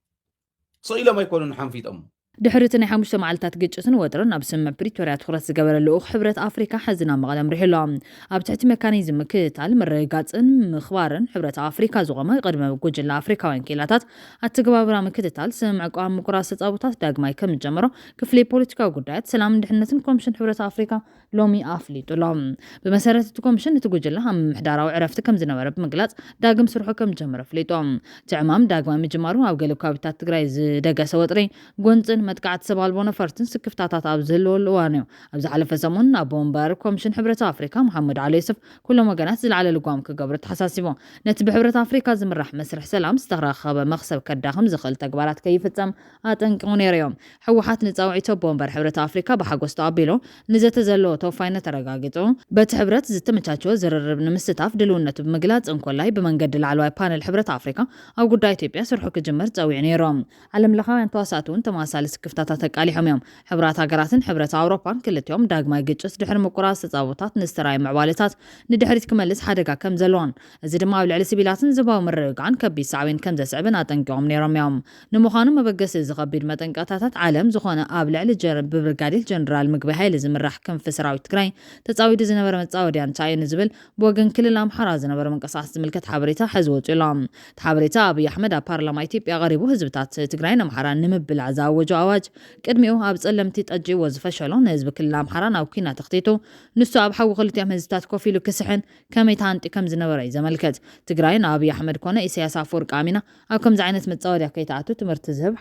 ስኢሎም ኣይኮኑን ሓንፊጦም ድሕሪ እቲ ናይ 5 መዓልታት ግጭትን ወጥርን ኣብ ስምዕ ፕሪቶርያ ትኩረት ዝገበረሉ ሕብረት ኣፍሪካ ሕዝና መቐለ ምሪሕሎም ኣብ ትሕቲ መካኒዝም ምክትታል ምርግጋፅን ምኽባርን ሕብረት ኣፍሪካ ዝቆመ ቅድመ ጉጅለ ኣፍሪካውያን ኬላታት ኣተገባብራ ምክትታል ስምዕ ቋሚ ምቁራስ ተጻውታት ዳግማይ ከም ጀመሮ ክፍሊ ፖለቲካዊ ጉዳያት ሰላምን ድሕነትን ኮሚሽን ሕብረት ኣፍሪካ ሎሚ ኣፍሊጡሎም ብመሰረት እቲ ኮሚሽን እቲ ጉጅለ ኣብ ምሕዳራዊ ዕረፍቲ ከም ዝነበረ ብምግላጽ ዳግም ስርሑ ከም ጀመረ ፍሊጦም ትዕማም ዳግማይ ምጅማሩ ኣብ ገለ ከባቢታት ትግራይ ዝደገሰ ወጥሪ ጎንፅን መጥቃዕቲ ሰብ አልቦ ነፈርትን ስክፍታታት ኣብ ዘለወሉ እዋን እዩ ኣብ ዝሓለፈ ሰሙን ኣብ ቦምባር ኮሚሽን ሕብረት ኣፍሪካ መሐመድ ዓሊ ዩሱፍ ኩሎም ወገናት ዝለዓለ ልጓም ክገብሩ ተሓሳሲቦ ነቲ ብሕብረት ኣፍሪካ ዝምራሕ መስርሕ ሰላም ዝተረኸበ መኽሰብ ከዳኽም ዝኽእል ተግባራት ከይፍጸም ኣጠንቂቑ ነይሮም ሕወሓት ንጻውዒቶ ቦምባር ሕብረት ኣፍሪካ ብሓጎስ ተቐቢሉ ንዘተ ዘለዎ ተወፋይነት ተረጋጊጡ በቲ ሕብረት ዝተመቻቸወ ዝርርብ ንምስታፍ ድልውነቱ ብምግላጽ እንኮላይ ብመንገዲ ላዕለዋይ ፓነል ሕብረት ኣፍሪካ ኣብ ጉዳይ ኢትዮጵያ ስርሑ ክጅመር ጸዊዑ ነይሮም ዓለም ለኻውያን ተዋሳእቲ እውን ተመሳሳሊ ስክፍታታት ተቃሊሖም እዮም ሕብራት ሃገራትን ሕብረት ኣውሮፓን ክልቲኦም ዳግማይ ግጭት ድሕሪ ምቁራጽ ተጻውታት ንስተራይ ምዕባለታት ንድሕሪት ክመልስ ሓደጋ ከም ዘለዎን እዚ ድማ ኣብ ልዕሊ ሲቪላትን ዝባዊ ምርግጋዕን ከቢድ ሳዕቤን ከም ዘስዕብን ኣጠንቂቖም ነይሮም እዮም ንምዃኑ መበገሲ ዝኸቢድ መጠንቀቕታታት ዓለም ዝኾነ ኣብ ልዕሊ ብብርጋዴር ጀነራል ምግቢ ሃይሊ ዝምራሕ ክንፊ ሰራዊት ትግራይ ተጻዊዱ ዝነበረ መጻወድያ እንታይ እዩ ንዝብል ብወገን ክልል ኣምሓራ ዝነበረ ምንቅስቓስ ዝምልከት ሓበሬታ ሕዚ ወፂሎም ሓበሬታ ኣብይ ኣሕመድ ኣብ ፓርላማ ኢትዮጵያ ቀሪቡ ህዝብታት ትግራይን ኣምሓራን ንምብላዕ ዘኣወጁ ኣዋጅ ቅድሚኡ ኣብ ጸለምቲ ጠጂዎ ዝፈሸሎ ንህዝቢ ክልል ኣምሓራ ናብ ኩናት ተኽቲቱ ንሱ ኣብ ሓዊ ክልቲኦም ህዝብታት ኮፍ ኢሉ ክስሕን ከመይ ታንጢ ከም ዝነበረ ዘመልከት ትግራይን ኣብይ ኣሕመድ ኮነ ኢሳያስ አፈወርቂ አሚና ኣብ ከምዚ ዓይነት መጻወድያ ከይተኣቱ ትምህርቲ ዝህብ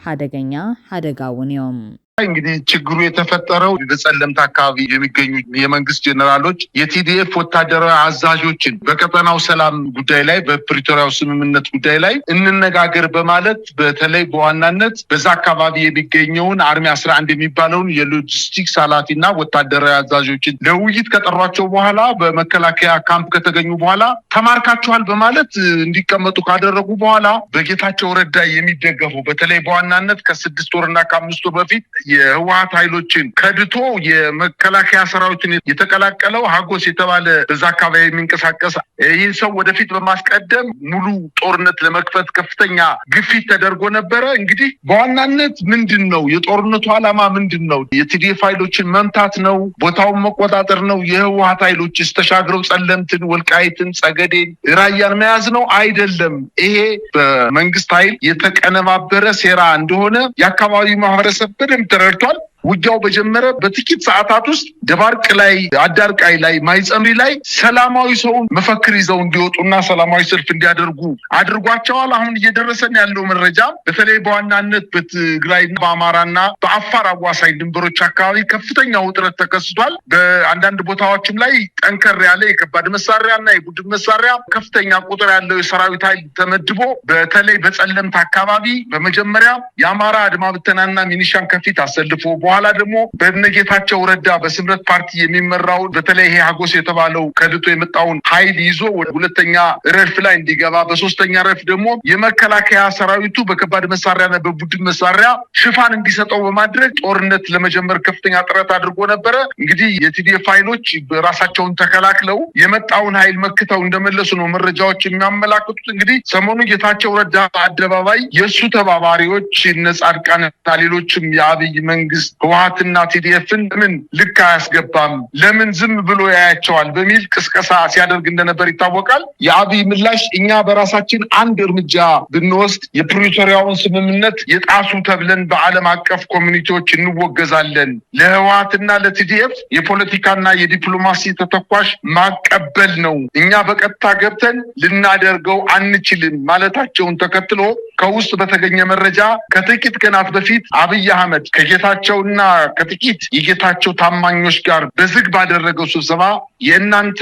ሓደጋ እውን እዮም እንግዲህ ችግሩ የተፈጠረው በጸለምት አካባቢ የሚገኙ የመንግስት ጀነራሎች የቲዲኤፍ ወታደራዊ አዛዦችን በቀጠናው ሰላም ጉዳይ ላይ በፕሪቶሪያው ስምምነት ጉዳይ ላይ እንነጋገር በማለት በተለይ በዋናነት በዛ አካባቢ የሚገኘውን አርሚ 11 የሚባለውን የሎጂስቲክስ ኃላፊና ወታደራዊ አዛዦችን ለውይይት ከጠሯቸው በኋላ በመከላከያ ካምፕ ከተገኙ በኋላ ተማርካቸዋል በማለት እንዲቀመጡ ካደረጉ በኋላ በጌታቸው ረዳ የሚደገፈው በተለይ በዋናነት ከ6 ወርና ከ5 ወር በፊት የህወሓት ኃይሎችን ከድቶ የመከላከያ ሰራዊትን የተቀላቀለው ሀጎስ የተባለ በዛ አካባቢ የሚንቀሳቀስ ይህን ሰው ወደፊት በማስቀደም ሙሉ ጦርነት ለመክፈት ከፍተኛ ግፊት ተደርጎ ነበረ እንግዲህ በዋናነት ምንድነው የጦርነቱ ዓላማ ምንድነው የቲዲኤፍ ኃይሎችን መምታት ነው ቦታውን መቆጣጠር ነው የህወሓት ኃይሎች ተሻግረው ጸለምትን ወልቃይትን ጸገዴን ራያን መያዝ ነው አይደለም ይሄ በመንግስት ኃይል የተቀነባበረ ሴራ እንደሆነ የአካባቢው ማህበረሰብ በደንብ ተረድቷል ውጊያው በጀመረ በጥቂት ሰዓታት ውስጥ ደባርቅ ላይ አዳርቃይ ላይ ማይጸምሪ ላይ ሰላማዊ ሰው መፈክር ይዘው እንዲወጡና ሰላማዊ ሰልፍ እንዲያደርጉ አድርጓቸዋል አሁን እየደረሰን ያለው መረጃ በተለይ በዋናነት በትግራይና በአማራና በአፋር አዋሳኝ ድንበሮች አካባቢ ከፍተኛ ውጥረት ተከስቷል በአንዳንድ ቦታዎችም ላይ ጠንከር ያለ የከባድ መሳሪያና የቡድን መሳሪያ ከፍተኛ ቁጥር ያለው የሰራዊት ኃይል ተመድቦ በተለይ በጸለምት አካባቢ በመጀመሪያ የአማራ አድማ ብተናና ሚኒሻን ከፊት አሰልፎ በኋላ ደግሞ በነጌታቸው ረዳ በስምረት ፓርቲ የሚመራው በተለይ ይሄ ሀጎስ የተባለው ከድቶ የመጣውን ኃይል ይዞ ወደ ሁለተኛ ረድፍ ላይ እንዲገባ በሶስተኛ ረድፍ ደግሞ የመከላከያ ሰራዊቱ በከባድ መሳሪያና በቡድን መሳሪያ ሽፋን እንዲሰጠው በማድረግ ጦርነት ለመጀመር ከፍተኛ ጥረት አድርጎ ነበረ እንግዲህ የቲዲኤፍ ኃይሎች በራሳቸውን ተከላክለው የመጣውን ኃይል መክተው እንደመለሱ ነው መረጃዎች የሚያመላክቱት እንግዲህ ሰሞኑ ጌታቸው ረዳ አደባባይ የሱ ተባባሪዎች ነጻድቃንና ሌሎችም የአብይ መንግስት ህወሓትና ቲዲኤፍን ለምን ልክ አያስገባም ለምን ዝም ብሎ ያያቸዋል በሚል ቅስቀሳ ሲያደርግ እንደነበር ይታወቃል የአብይ ምላሽ እኛ በራሳችን አንድ እርምጃ ብንወስድ የፕሪቶሪያውን ስምምነት የጣሱ ተብለን በዓለም አቀፍ ኮሚኒቲዎች እንወገዛለን ለህወሓትና ለቲዲኤፍ የፖለቲካና የዲፕሎማሲ ተተኳሽ ማቀበል ነው እኛ በቀጥታ ገብተን ልናደርገው አንችልም ማለታቸውን ተከትሎ ከውስጥ በተገኘ መረጃ ከጥቂት ቀናት በፊት አብይ አህመድ ከጌታቸውና ከጥቂት የጌታቸው ታማኞች ጋር በዝግ ባደረገው ስብሰባ የእናንተ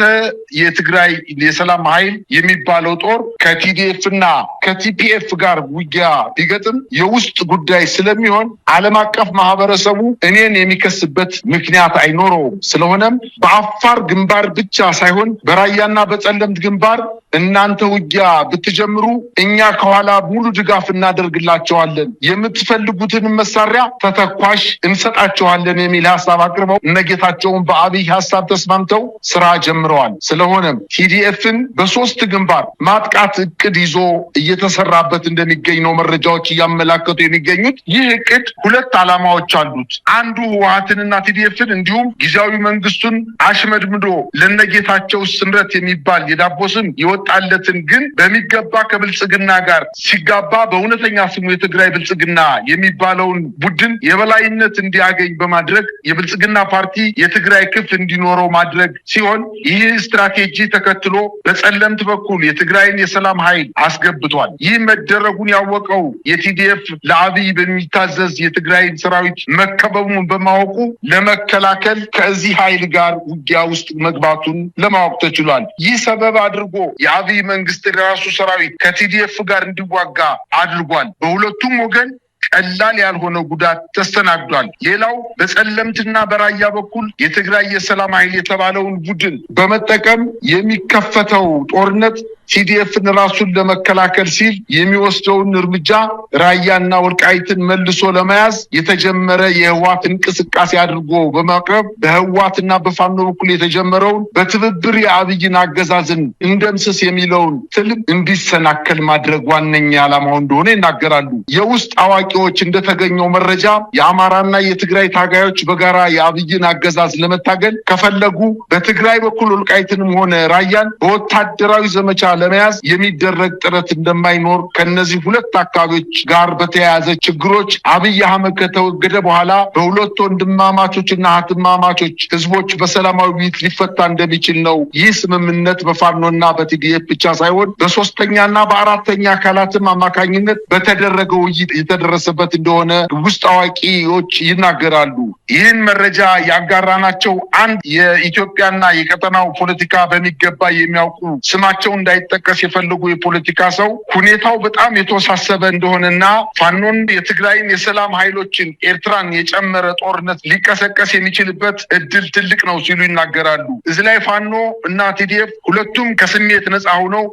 የትግራይ የሰላም ኃይል የሚባለው ጦር ከቲዲኤፍና ከቲፒኤፍ ጋር ውጊያ ቢገጥም የውስጥ ጉዳይ ስለሚሆን ዓለም አቀፍ ማህበረሰቡ እኔን የሚከስበት ምክንያት አይኖረውም ስለሆነም በአፋር ግንባር ብቻ ሳይሆን በራያና በጸለምት ግንባር እናንተ ውጊያ ብትጀምሩ እኛ ከኋላ ሙሉ ድጋፍ እናደርግላቸዋለን የምትፈልጉትን መሳሪያ ተተኳሽ እንሰጣቸዋለን የሚል ሐሳብ አቅርበው እነጌታቸውን በአብይ ሐሳብ ተስማምተው ስራ ጀምረዋል ስለሆነም ቲዲኤፍን በሶስት ግንባር ማጥቃት እቅድ ይዞ እየተሰራበት እንደሚገኝ ነው መረጃዎች እያመላከቱ የሚገኙት ይህ እቅድ ሁለት ዓላማዎች አሉት አንዱ ህወሓትንና ቲዲኤፍን እንዲሁም ጊዜያዊ መንግስቱን አሽመድምዶ ለነጌታቸው ስምረት የሚባል የዳቦስም ይወጣለትን ግን በሚገባ ከብልጽግና ጋር ሲጋባ እንዲግባባ በእውነተኛ ስሙ የትግራይ ብልጽግና የሚባለውን ቡድን የበላይነት እንዲያገኝ በማድረግ የብልጽግና ፓርቲ የትግራይ ክፍል እንዲኖረው ማድረግ ሲሆን ይህ ስትራቴጂ ተከትሎ በጸለምት በኩል የትግራይን የሰላም ኃይል አስገብቷል። ይህ መደረጉን ያወቀው የቲዲኤፍ ለአብይ በሚታዘዝ የትግራይን ሰራዊት መከበቡን በማወቁ ለመከላከል ከዚህ ኃይል ጋር ውጊያ ውስጥ መግባቱን ለማወቅ ተችሏል። ይህ ሰበብ አድርጎ የአብይ መንግስት የራሱ ሰራዊት ከቲዲኤፍ ጋር እንዲዋጋ አድርጓል። በሁለቱም ወገን ቀላል ያልሆነ ጉዳት ተስተናግዷል። ሌላው በጸለምትና በራያ በኩል የትግራይ የሰላም ኃይል የተባለውን ቡድን በመጠቀም የሚከፈተው ጦርነት ቲዲኤፍን ራሱን ለመከላከል ሲል የሚወስደውን እርምጃ ራያና ወልቃይትን መልሶ ለመያዝ የተጀመረ የህዋት እንቅስቃሴ አድርጎ በማቅረብ በህዋትና በፋኖ በኩል የተጀመረውን በትብብር የአብይን አገዛዝን እንደምስስ የሚለውን ትልም እንዲሰናከል ማድረግ ዋነኛ ዓላማው እንደሆነ ይናገራሉ። የውስጥ አዋቂዎች እንደተገኘው መረጃ የአማራና የትግራይ ታጋዮች በጋራ የአብይን አገዛዝ ለመታገል ከፈለጉ በትግራይ በኩል ወልቃይትንም ሆነ ራያን በወታደራዊ ዘመቻ ለመያዝ የሚደረግ ጥረት እንደማይኖር ከነዚህ ሁለት አካባቢዎች ጋር በተያያዘ ችግሮች አብይ አህመድ ከተወገደ በኋላ በሁለት ወንድማማቾችና እህትማማቾች ህዝቦች በሰላማዊ ውይይት ሊፈታ እንደሚችል ነው። ይህ ስምምነት በፋኖና በቲዲኤፍ ብቻ ሳይሆን በሶስተኛና በአራተኛ አካላትም አማካኝነት በተደረገ ውይይት የተደረሰበት እንደሆነ ውስጥ አዋቂዎች ይናገራሉ። ይህን መረጃ ያጋራናቸው አንድ የኢትዮጵያና የቀጠናው ፖለቲካ በሚገባ የሚያውቁ ስማቸው እንዳይጠቀስ የፈለጉ የፖለቲካ ሰው ሁኔታው በጣም የተወሳሰበ እንደሆነና ፋኖን የትግራይን የሰላም ኃይሎችን ኤርትራን የጨመረ ጦርነት ሊቀሰቀስ የሚችልበት እድል ትልቅ ነው ሲሉ ይናገራሉ። እዚህ ላይ ፋኖ እና ቲዲኤፍ ሁለቱም ከስሜት ነፃ ሆነው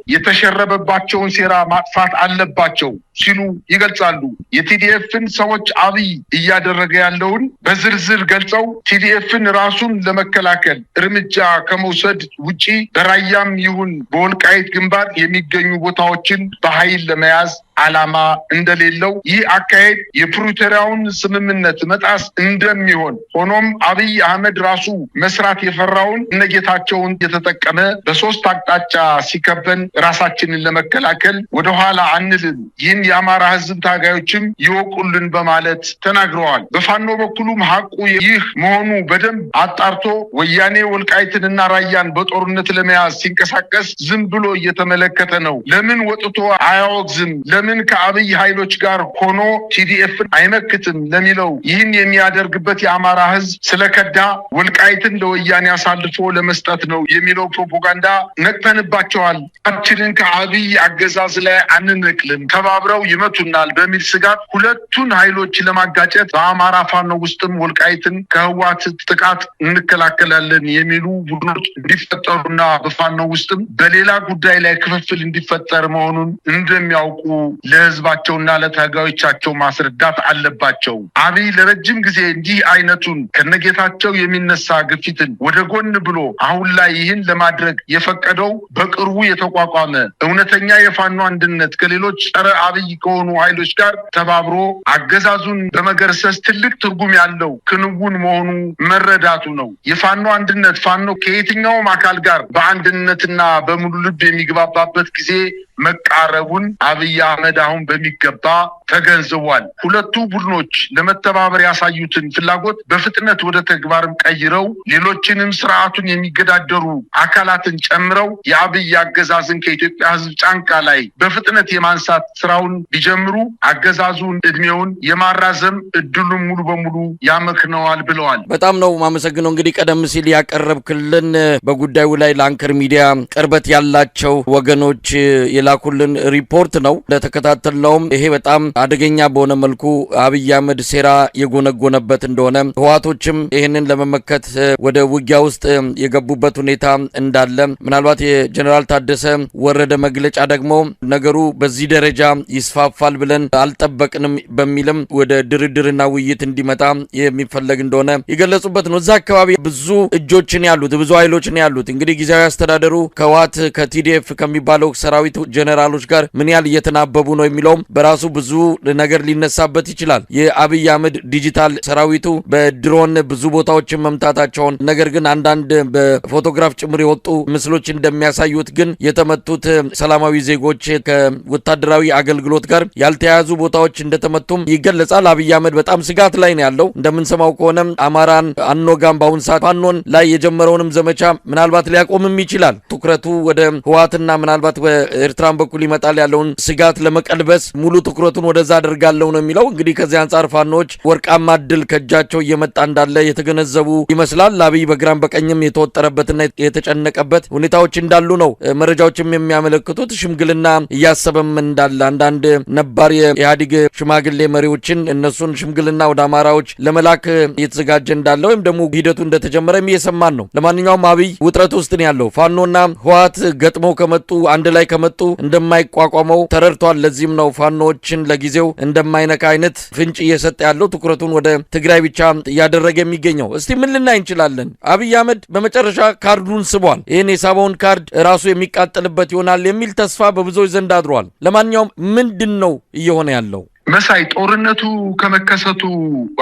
የተሸረበባቸውን ሴራ ማጥፋት አለባቸው ሲሉ ይገልጻሉ። የቲዲኤፍን ሰዎች አብይ እያደረገ ያለውን በዝርዝር ገልጸው ቲዲኤፍን ራሱን ለመከላከል እርምጃ ከመውሰድ ውጪ በራያም ይሁን በወልቃይት ግንባር የሚገኙ ቦታዎችን በኃይል ለመያዝ ዓላማ እንደሌለው ይህ አካሄድ የፕሪቶሪያውን ስምምነት መጣስ እንደሚሆን ሆኖም አብይ አህመድ ራሱ መስራት የፈራውን እነጌታቸውን የተጠቀመ በሶስት አቅጣጫ ሲከበን ራሳችንን ለመከላከል ወደኋላ አንልም፣ ይህን የአማራ ህዝብ ታጋዮችም ይወቁልን በማለት ተናግረዋል። በፋኖ በኩሉም ሀቁ ይህ መሆኑ በደንብ አጣርቶ ወያኔ ወልቃይትንና ራያን በጦርነት ለመያዝ ሲንቀሳቀስ ዝም ብሎ እየተመለከተ ነው። ለምን ወጥቶ አያወግዝም? ለምን ከአብይ ኃይሎች ጋር ሆኖ ቲዲኤፍን አይመክትም ለሚለው ይህን የሚያደርግበት የአማራ ህዝብ ስለከዳ ወልቃይትን ለወያኔ አሳልፎ ለመስጠት ነው የሚለው ፕሮፓጋንዳ ነቅተንባቸዋል። አችንን ከአብይ አገዛዝ ላይ አንነቅልም፣ ተባብረው ይመቱናል በሚል ስጋት ሁለቱን ኃይሎች ለማጋጨት በአማራ ፋኖ ውስጥም ወልቃይትን ከህዋት ጥቃት እንከላከላለን የሚሉ ቡድኖች እንዲፈጠሩና በፋኖ ውስጥም በሌላ ጉዳይ ላይ ክፍፍል እንዲፈጠር መሆኑን እንደሚያውቁ ለህዝባቸውና ለታጋዮቻቸው ማስረዳት አለባቸው። አብይ ለረጅም ጊዜ እንዲህ አይነቱን ከነጌታቸው የሚነሳ ግፊትን ወደ ጎን ብሎ አሁን ላይ ይህን ለማድረግ የፈቀደው በቅርቡ የተቋቋመ እውነተኛ የፋኖ አንድነት ከሌሎች ጸረ አብይ ከሆኑ ኃይሎች ጋር ተባብሮ አገዛዙን በመገርሰስ ትልቅ ትርጉም ያለው ክንውን መሆኑ መረዳቱ ነው። የፋኖ አንድነት ፋኖ ከየትኛውም አካል ጋር በአንድነትና በሙሉ ልብ የሚግባባበት ጊዜ መቃረቡን አብይ አህመድ አሁን በሚገባ ተገንዝቧል። ሁለቱ ቡድኖች ለመተባበር ያሳዩትን ፍላጎት በፍጥነት ወደ ተግባርም ቀይረው ሌሎችንም ስርዓቱን የሚገዳደሩ አካላትን ጨምረው የአብይ አገዛዝን ከኢትዮጵያ ህዝብ ጫንቃ ላይ በፍጥነት የማንሳት ስራውን ቢጀምሩ አገዛዙን እድሜውን የማራዘም እድሉን ሙሉ በሙሉ ያመክነዋል ብለዋል። በጣም ነው ማመሰግነው። እንግዲህ ቀደም ሲል ያቀረብክልን በጉዳዩ ላይ ለአንከር ሚዲያ ቅርበት ያላቸው ወገኖች የላኩልን ሪፖርት ነው። ለተከታተልነውም ይሄ በጣም አደገኛ በሆነ መልኩ አብይ አህመድ ሴራ የጎነጎነበት እንደሆነ ህዋቶችም ይህንን ለመመከት ወደ ውጊያ ውስጥ የገቡበት ሁኔታ እንዳለ ምናልባት የጀነራል ታደሰ ወረደ መግለጫ ደግሞ ነገሩ በዚህ ደረጃ ይስፋፋል ብለን አልጠበቅንም በሚልም ወደ ድርድርና ውይይት እንዲመጣ የሚፈለግ እንደሆነ የገለጹበት ነው። እዛ አካባቢ ብዙ እጆችን ያሉት ብዙ ኃይሎችን ያሉት እንግዲህ ጊዜያዊ አስተዳደሩ ከህዋት ከቲዲኤፍ ከሚባለው ሰራዊት ጀነራሎች ጋር ምን ያህል እየተናበቡ ነው የሚለውም በራሱ ብዙ ነገር ሊነሳበት ይችላል። የአብይ አህመድ ዲጂታል ሰራዊቱ በድሮን ብዙ ቦታዎችን መምታታቸውን ነገር ግን አንዳንድ በፎቶግራፍ ጭምር የወጡ ምስሎች እንደሚያሳዩት ግን የተመቱት ሰላማዊ ዜጎች ከወታደራዊ አገልግሎት ጋር ያልተያያዙ ቦታዎች እንደተመቱም ይገለጻል። አብይ አህመድ በጣም ስጋት ላይ ነው ያለው። እንደምንሰማው ከሆነ አማራን አንወጋም በአሁን ሰዓት ፋኖን ላይ የጀመረውንም ዘመቻ ምናልባት ሊያቆምም ይችላል። ትኩረቱ ወደ ህወሓትና ምናልባት በኤርትራን በኩል ይመጣል ያለውን ስጋት ለመቀልበስ ሙሉ ትኩረቱን ወደዛ አድርጋለሁ ነው የሚለው። እንግዲህ ከዚህ አንጻር ፋኖች ወርቃማ ድል ከእጃቸው እየመጣ እንዳለ የተገነዘቡ ይመስላል። አብይ በግራም በቀኝም የተወጠረበትና የተጨነቀበት ሁኔታዎች እንዳሉ ነው መረጃዎችም የሚያመለክቱት። ሽምግልና እያሰበም እንዳለ አንዳንድ ነባር የኢህአዴግ ሽማግሌ መሪዎችን እነሱን ሽምግልና ወደ አማራዎች ለመላክ እየተዘጋጀ እንዳለ ወይም ደግሞ ሂደቱ እንደተጀመረም እየሰማን ነው። ለማንኛውም አብይ ውጥረት ውስጥ ነው ያለው። ፋኖና ህወሓት ገጥመው ከመጡ አንድ ላይ ከመጡ እንደማይቋቋመው ተረድቷል። ለዚህም ነው ፋኖዎችን ለጊዜው እንደማይነካ አይነት ፍንጭ እየሰጠ ያለው ትኩረቱን ወደ ትግራይ ብቻ እያደረገ የሚገኘው። እስቲ ምን ልናይ እንችላለን? አብይ አህመድ በመጨረሻ ካርዱን ስቧል። ይህን የሳበውን ካርድ ራሱ የሚቃጠልበት ይሆናል የሚል ተስፋ በብዙዎች ዘንድ አድሯል። ለማንኛውም ምንድን ነው እየሆነ ያለው? መሳይ ጦርነቱ ከመከሰቱ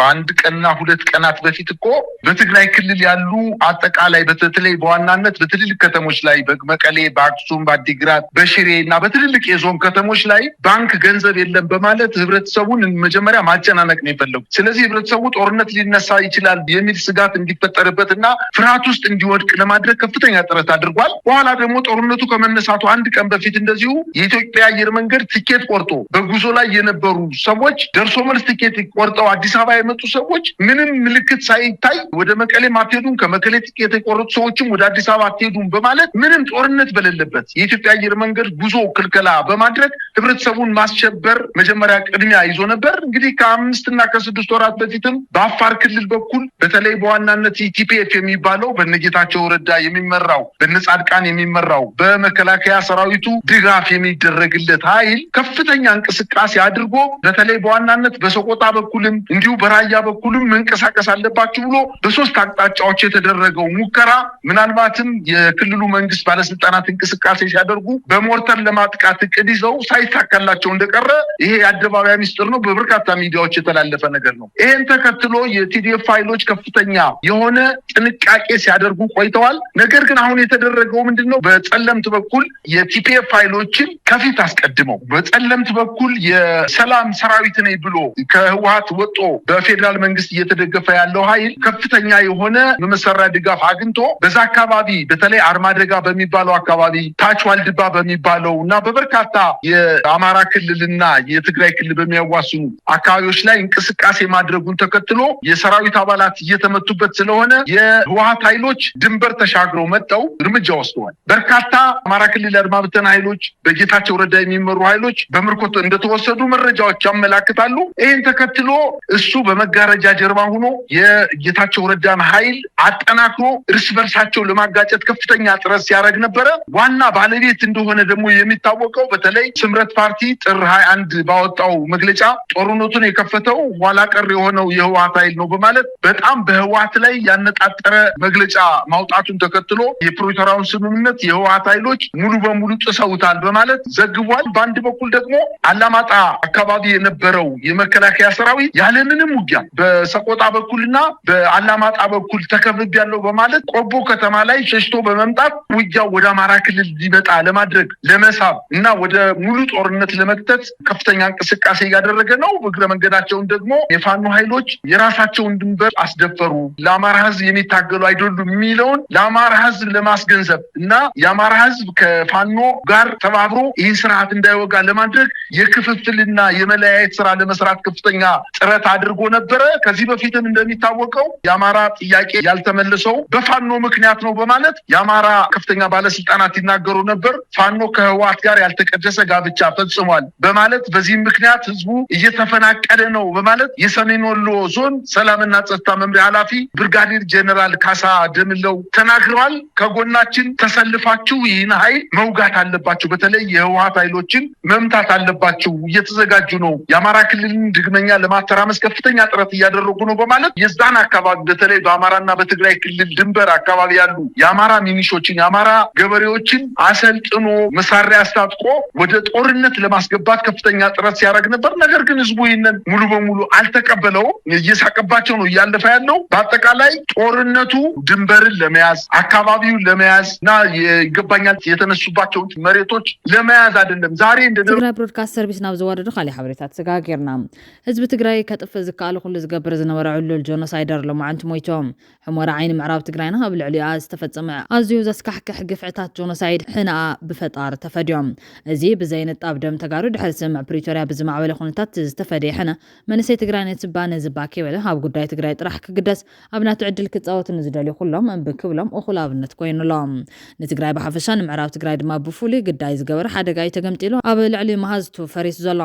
አንድ ቀንና ሁለት ቀናት በፊት እኮ በትግራይ ክልል ያሉ አጠቃላይ በተለይ በዋናነት በትልልቅ ከተሞች ላይ በመቀሌ፣ በአክሱም፣ በአዲግራት፣ በሽሬ እና በትልልቅ የዞን ከተሞች ላይ ባንክ ገንዘብ የለም በማለት ህብረተሰቡን መጀመሪያ ማጨናነቅ ነው የፈለጉት። ስለዚህ ህብረተሰቡ ጦርነት ሊነሳ ይችላል የሚል ስጋት እንዲፈጠርበት እና ፍርሃት ውስጥ እንዲወድቅ ለማድረግ ከፍተኛ ጥረት አድርጓል። በኋላ ደግሞ ጦርነቱ ከመነሳቱ አንድ ቀን በፊት እንደዚሁ የኢትዮጵያ አየር መንገድ ትኬት ቆርጦ በጉዞ ላይ የነበሩ ሰዎች ደርሶ መልስ ትኬት ቆርጠው አዲስ አበባ የመጡ ሰዎች ምንም ምልክት ሳይታይ ወደ መቀሌ አትሄዱም፣ ከመቀሌ ትኬት የቆረጡ ሰዎችም ወደ አዲስ አበባ አትሄዱም በማለት ምንም ጦርነት በሌለበት የኢትዮጵያ አየር መንገድ ጉዞ ክልከላ በማድረግ ህብረተሰቡን ማስቸበር መጀመሪያ ቅድሚያ ይዞ ነበር። እንግዲህ ከ5 እና ከ6 ወራት በፊትም በአፋር ክልል በኩል በተለይ በዋናነት ቲፒኤፍ የሚባለው በነጌታቸው ረዳ የሚመራው በነጻድቃን የሚመራው በመከላከያ ሰራዊቱ ድጋፍ የሚደረግለት ኃይል ከፍተኛ እንቅስቃሴ አድርጎ በተለይ በዋናነት በሰቆጣ በኩልም እንዲሁ በራያ በኩልም መንቀሳቀስ አለባችሁ ብሎ በሶስት አቅጣጫዎች የተደረገው ሙከራ ምናልባትም የክልሉ መንግስት ባለስልጣናት እንቅስቃሴ ሲያደርጉ በሞርተር ለማጥቃት እቅድ ይዘው ሳይሳካላቸው እንደቀረ ይሄ የአደባባይ ሚስጥር ነው፣ በበርካታ ሚዲያዎች የተላለፈ ነገር ነው። ይሄን ተከትሎ የቲዲኤፍ ኃይሎች ከፍተኛ የሆነ ጥንቃቄ ሲያደርጉ ቆይተዋል። ነገር ግን አሁን የተደረገው ምንድነው? በጸለምት በኩል የቲፒኤፍ ኃይሎችን ከፊት አስቀድመው በጸለምት በኩል የሰላም ሰራዊት ነኝ ብሎ ከህወሓት ወጦ በፌዴራል መንግስት እየተደገፈ ያለው ኃይል ከፍተኛ የሆነ መመሰራ ድጋፍ አግኝቶ በዛ አካባቢ በተለይ አርማደጋ በሚባለው አካባቢ ታች ዋልድባ በሚባለው እና በበርካታ የአማራ ክልልና የትግራይ ክልል በሚያዋስኑ አካባቢዎች ላይ እንቅስቃሴ ማድረጉን ተከትሎ የሰራዊት አባላት እየተመቱበት ስለሆነ የህወሓት ኃይሎች ድንበር ተሻግረው መጥተው እርምጃ ወስደዋል። በርካታ አማራ ክልል አድማ ብተና ኃይሎች በጌታቸው ረዳ የሚመሩ ኃይሎች በምርኮት እንደተወሰዱ መረጃዎች ያመላክታሉ። ይህን ተከትሎ እሱ በመጋረጃ ጀርባ ሆኖ የጌታቸው ረዳን ኃይል አጠናክሮ እርስ በርሳቸው ለማጋጨት ከፍተኛ ጥረት ሲያደርግ ነበረ። ዋና ባለቤት እንደሆነ ደግሞ የሚታወቀው በተለይ ስምረት ፓርቲ ጥር 21 ባወጣው መግለጫ ጦርነቱን የከፈተው ኋላ ቀር የሆነው የህወሓት ኃይል ነው በማለት በጣም በህወሓት ላይ ያነጣጠረ መግለጫ ማውጣቱን ተከትሎ የፕሪቶሪያውን ስምምነት የህወሓት ኃይሎች ሙሉ በሙሉ ጥሰውታል በማለት ዘግቧል። በአንድ በኩል ደግሞ አላማጣ አካባቢ የነበረው የመከላከያ ሰራዊት ያለምንም ውጊያ በሰቆጣ በኩልና በአላማጣ በኩል ተከብቤያለሁ በማለት ቆቦ ከተማ ላይ ሸሽቶ በመምጣት ውጊያው ወደ አማራ ክልል ሊመጣ ለማድረግ ለመሳብ እና ወደ ሙሉ ጦርነት ለመክተት ከፍተኛ እንቅስቃሴ እያደረገ ነው። በእግረ መንገዳቸውን ደግሞ የፋኖ ኃይሎች የራሳቸውን ድንበር አስደፈሩ፣ ለአማራ ህዝብ የሚታገሉ አይደሉም የሚለውን ለአማራ ህዝብ ለማስገንዘብ እና የአማራ ህዝብ ከፋኖ ጋር ተባብሮ ይህን ስርዓት እንዳይወጋ ለማድረግ የክፍፍልና የመለያየት ስራ ለመስራት ከፍተኛ ጥረት አድርጎ ነበረ። ከዚህ በፊትም እንደሚታወቀው የአማራ ጥያቄ ያልተመለሰው በፋኖ ምክንያት ነው በማለት የአማራ ከፍተኛ ባለስልጣናት ይናገሩ ነበር። ፋኖ ከህወሓት ጋር ያልተቀደሰ ጋብቻ ፈጽሟል በማለት በዚህም ምክንያት ህዝቡ እየተፈናቀለ ነው በማለት የሰሜን ወሎ ዞን ሰላምና ጸጥታ መምሪያ ኃላፊ ብርጋዴር ጄኔራል ካሳ ደምለው ተናግረዋል። ከጎናችን ተሰልፋችሁ ይህን ኃይል መውጋት አለባችሁ፣ በተለይ የህወሓት ኃይሎችን መምታት አለባችሁ፣ እየተዘጋጁ ነው ነው የአማራ ክልልን ድግመኛ ለማተራመስ ከፍተኛ ጥረት እያደረጉ ነው በማለት የዛን አካባቢ በተለይ በአማራና በትግራይ ክልል ድንበር አካባቢ ያሉ የአማራ ሚኒሾችን የአማራ ገበሬዎችን አሰልጥኖ መሳሪያ አስታጥቆ ወደ ጦርነት ለማስገባት ከፍተኛ ጥረት ሲያደርግ ነበር። ነገር ግን ህዝቡ ይህንን ሙሉ በሙሉ አልተቀበለውም። እየሳቀባቸው ነው እያለፈ ያለው። በአጠቃላይ ጦርነቱ ድንበርን ለመያዝ አካባቢውን ለመያዝ እና ይገባኛል የተነሱባቸው መሬቶች ለመያዝ አይደለም። ዛሬ እንደ ትግራይ ብሮድካስት ሰርቪስ ናብ ዘዋደዱ ካሊ ሓበሬታት ተጋጊርና ህዝቢ ትግራይ ከጥፍ ዝካኣሉ ኩሉ ዝገብር ዝነበረ ዕሉል ጆኖሳይደር ሎማዓንቲ ሞይቶም ሕሞራ ዓይኒ ምዕራብ ትግራይና ኣብ ልዕሊኣ ዝተፈፀመ ኣዝዩ ዘስካሕክሕ ግፍዕታት ጆኖሳይድ ሕናኣ ብፈጣር ተፈድዮም እዚ ብዘይነጣብ ደም ተጋሩ ድሕሪ ስምዕ ፕሪቶርያ ብዝማዕበለ ኩነታት ዝተፈደየ ሕነ መንእሰይ ትግራይ ነትባነ ዝባክ ይበለ ኣብ ጉዳይ ትግራይ ጥራሕ ክግደስ ኣብ ናቱ ዕድል ክፃወቱ ንዝደልዩ ኩሎም ብክብሎም እኹል ኣብነት ኮይኑሎም ንትግራይ ብሓፈሻ ንምዕራብ ትግራይ ድማ ብፍሉይ ግዳይ ዝገበረ ሓደጋ እዩ ተገምጢሉ ኣብ ልዕሊ መሃዝቱ ፈሪሱ ዘሎ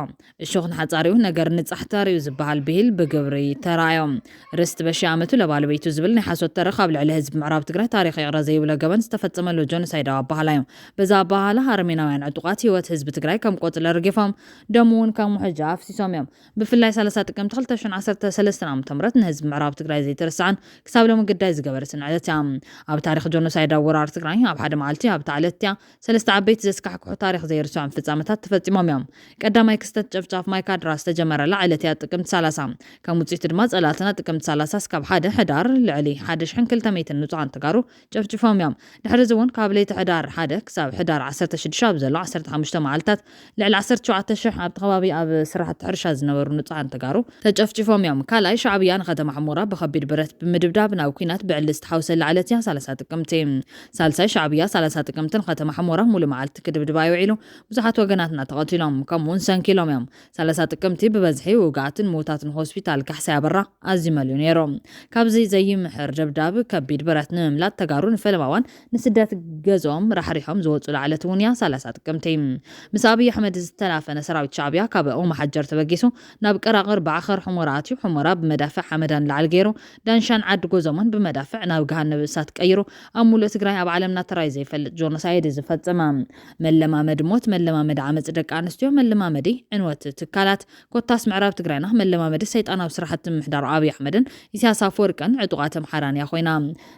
እሾኽን ሓፃሪኡ ነገር ንፃሕታሪኡ ዝበሃል ብሂል ብግብሪ ተራእዮም ርስቲ በሺ ዓመቱ ለባለቤቱ ዝብል ናይ ሓሶት ተረኽ ኣብ ልዕሊ ህዝቢ ምዕራብ ትግራይ ታሪክ ይቕረ ዘይብሎ ገበን ዝተፈፀመሉ ጆኖሳይዳዊ ኣባህላ እዮም። በዛ ኣባህላ ኣርሜናውያን ዕጡቃት ህይወት ህዝቢ ትግራይ ከም ቆፅለ ረጊፎም ደሙ እውን ከም ውሕጃ ኣፍሲሶም እዮም። ብፍላይ 30 ጥቅምቲ 2013 ዓ.ም ንህዝቢ ምዕራብ ትግራይ ዘይተረሳዕን ክሳብ ሎሚ ግዳይ ዝገበረ ስንዕለት እያ። ኣብ ታሪክ ጆኖሳይዳዊ ወራር ትግራይ ኣብ ሓደ መዓልቲ ኣብ ታዕለት እያ 3 ዓበይቲ ዘስካሕክሑ ታሪክ ዘይርስዖም ፍጻመታት ተፈፂሞም እዮም። ቀዳማይ ክስተት ጨፍጫፍ ማይካድራ ዝተጀመረላ ዕለት እያ ጥቅምቲ 30 ከም ውፅኢት ድማ ጸላትና ጥቅምቲ 30 እስካብ 1 ሕዳር ልዕሊ 1200 ንጹሃን ተጋሩ ጨፍጭፎም እዮም። ድሕሪ እውን ካብ ለይቲ ሕዳር 1 ክሳብ ሕዳር 16 ኣብ ዘሎ 15 መዓልታት ልዕሊ 17000 ኣብ ከባቢ ኣብ ስራሕቲ ሕርሻ ዝነበሩ ንጹሃን ተጋሩ ተጨፍጭፎም እዮም። ካልኣይ ሻዕብያ ንከተማ ሕሙራ ብከቢድ ብረት ብምድብዳብ ናብ ኩናት ብዕሊ ዝተሓውሰላ ዕለት እያ 30 ጥቅምቲ። ሳልሳይ ሻዕብያ 30 ጥቅምቲ ንከተማ ሕሙራ ሙሉ መዓልቲ ክድብድባ ይውዒሉ ብዙሓት ወገናትና ተቐቲሎም ከምኡውን ሰንኪሎም እዮም። 30 ጥቅምቲ ብበዝሒ ውግኣትን ሞታትን ሆስፒታል ካሕሳይ ኣበራ ኣዚመልዩ ነይሮም። ካብዚ ዘይምሕር ደብዳብ ከቢድ ብረት ንምምላጥ ተጋሩ ንፈለማዋን ንስደት ገዝኦም ራሕሪሖም ዝወፁሉ ዕለት እውን እያ 30 ጥቅምቲ። ምስ ኣብይ ኣሕመድ ዝተላፈነ ሰራዊት ሻዕብያ ካብ ኦም ሓጀር ተበጊሱ ናብ ቀራቅር ባዕኸር ሕሙራ ኣትዩ ሕሙራ ብመዳፍዕ ሓመዳን ላዕል ገይሩ ዳንሻን ዓዲ ጎዘሞን ብመዳፍዕ ናብ ገሃነብ እሳት ቀይሩ ኣብ ሙሉእ ትግራይ ኣብ ዓለምና ተራይ ዘይፈልጥ ጆኖሳይድ ዝፈፀመ መለማመድ ሞት መለማመድ ዓመፅ ደቂ ኣንስትዮ መለማመዲ ዕንወት ትካላት ኮታስ ምዕራብ ትግራይና መለማመዲ ሰይጣናዊ ስራሕቲ ምሕዳር ኣብይ ኣሕመድን ኢሳያስ ኣፈወርቅን ዕጡቃት ኣምሓራን እያ ኮይና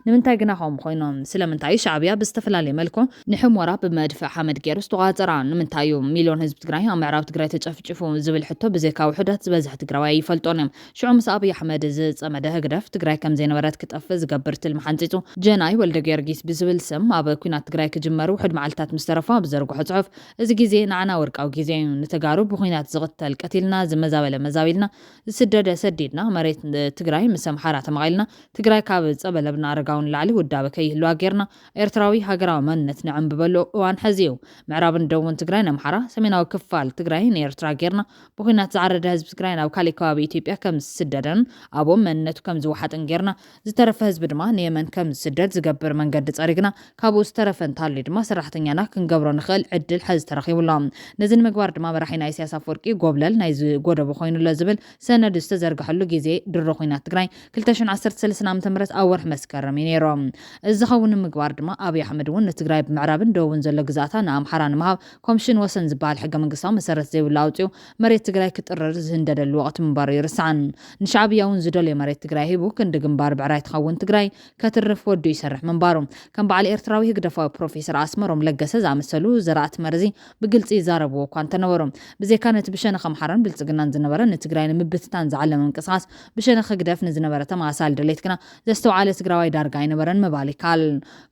ንምንታይ ግና ኸም ኮይኖም ስለምንታይ ሻዕብያ ብዝተፈላለየ መልኩ ንሕሞራ ብመድፍዕ ሓመድ ገይሩ ዝተቋፀራ ንምንታይ ሚልዮን ህዝቢ ትግራይ ኣብ ምዕራብ ትግራይ ተጨፍጭፉ ዝብል ሕቶ ብዘይካ ውሕደት ዝበዝሕ ትግራዋይ ይፈልጦን እዮም። ሽዑ ምስ ኣብይ ኣሕመድ ዝፀመደ ህግደፍ ትግራይ ከም ዘይነበረት ክጠፍእ ዝገብር ትልሚ ሓንፂፁ ጀናይ ወልደ ጊዮርጊስ ብዝብል ስም ኣብ ኩናት ትግራይ ክጅመሩ ውሕድ መዓልትታት ምስ ተረፉ ብዘርግሖ ፅሑፍ እዚ ግዜ ንዓና ወርቃዊ ግዜ እዩ ንተጋሩ ብኩናት ዝቕተል ቀቲልና ዝመዛበለ መዛቢልና ዝስደደ ሰዲድና መሬት ትግራይ ምስ ኣምሓራ ተመቒልና ትግራይ ካብ ፀበለብና ኣረጋውን ላዕሊ ውዳበ ከይህልዋ ጌርና ኤርትራዊ ሃገራዊ መንነት ንዕንብበሉ እዋን ሕዚ እዩ። ምዕራብን ደቡብን ትግራይ ንኣምሓራ ሰሜናዊ ክፋል ትግራይ ንኤርትራ ጌርና ብኩናት ዝዓረደ ህዝቢ ትግራይ ናብ ካሊእ ከባቢ ኢትዮጵያ ከም ዝስደደን ኣብኦም መንነቱ ከም ዝወሓጥን ጌርና ዝተረፈ ህዝቢ ድማ ንየመን ከም ዝስደድ ዝገብር መንገዲ ፀሪግና ካብኡ ዝተረፈ እንታልዩ ድማ ሰራሕተኛና ክንገብሮ ንኽእል ዕድል ሕዚ ተረኺቡሎም። ነዚ ንምግባር ድማ መራሒና ኢሳያስ ኣፈወርቂ ጎብለል ናይ ዝጎደቦ ኮይኑሎ ዝብል ሰነድ ዝተዘርግሐሉ ግዜ ድሮ ኩናት ትግራይ 2013 ዓ.ም ኣብ ወርሒ መስከረም እዩ ነይሮም። እዚ ዝኸውን ንምግባር ድማ ኣብይ ኣሕመድ እውን ንትግራይ ብምዕራብን ደቡብን ዘሎ ግዛእታ ንኣምሓራ ንምሃብ ኮሚሽን ወሰን ዝበሃል ሕገ መንግስታዊ መሰረት ዘይብሉ ኣውፅኡ መሬት ትግራይ ክጥረር ዝህንደደሉ ወቕቲ ምንባሩ ይርስዓን። ንሻዕብያ እውን ዝደልዮ መሬት ትግራይ ሂቡ ክንዲ ግንባር ብዕራይ ትኸውን ትግራይ ከትርፍ ወዱ ይሰርሕ ምንባሩ ከም በዓል ኤርትራዊ ህግደፋዊ ፕሮፌሰር ኣስመሮም ለገሰ ዝኣመሰሉ ዘራእቲ መርዚ ብግልፂ ይዛረብዎ እኳ እንተነበሩ ብዘይካ ነቲ ብሸነኽ ኣምሓራን ብልፅግናን ዝነበረ ንትግራይ ንምብትታን ዝዓለመ ምንቅስቃስ ብሸነኽ ህግደፍ ንዝነበረ ተመሳሳሊ ድሌት ግና ዘስተውዓለ ትግራዋይ ዳርጋ ኣይነበረን ምባል ይካል።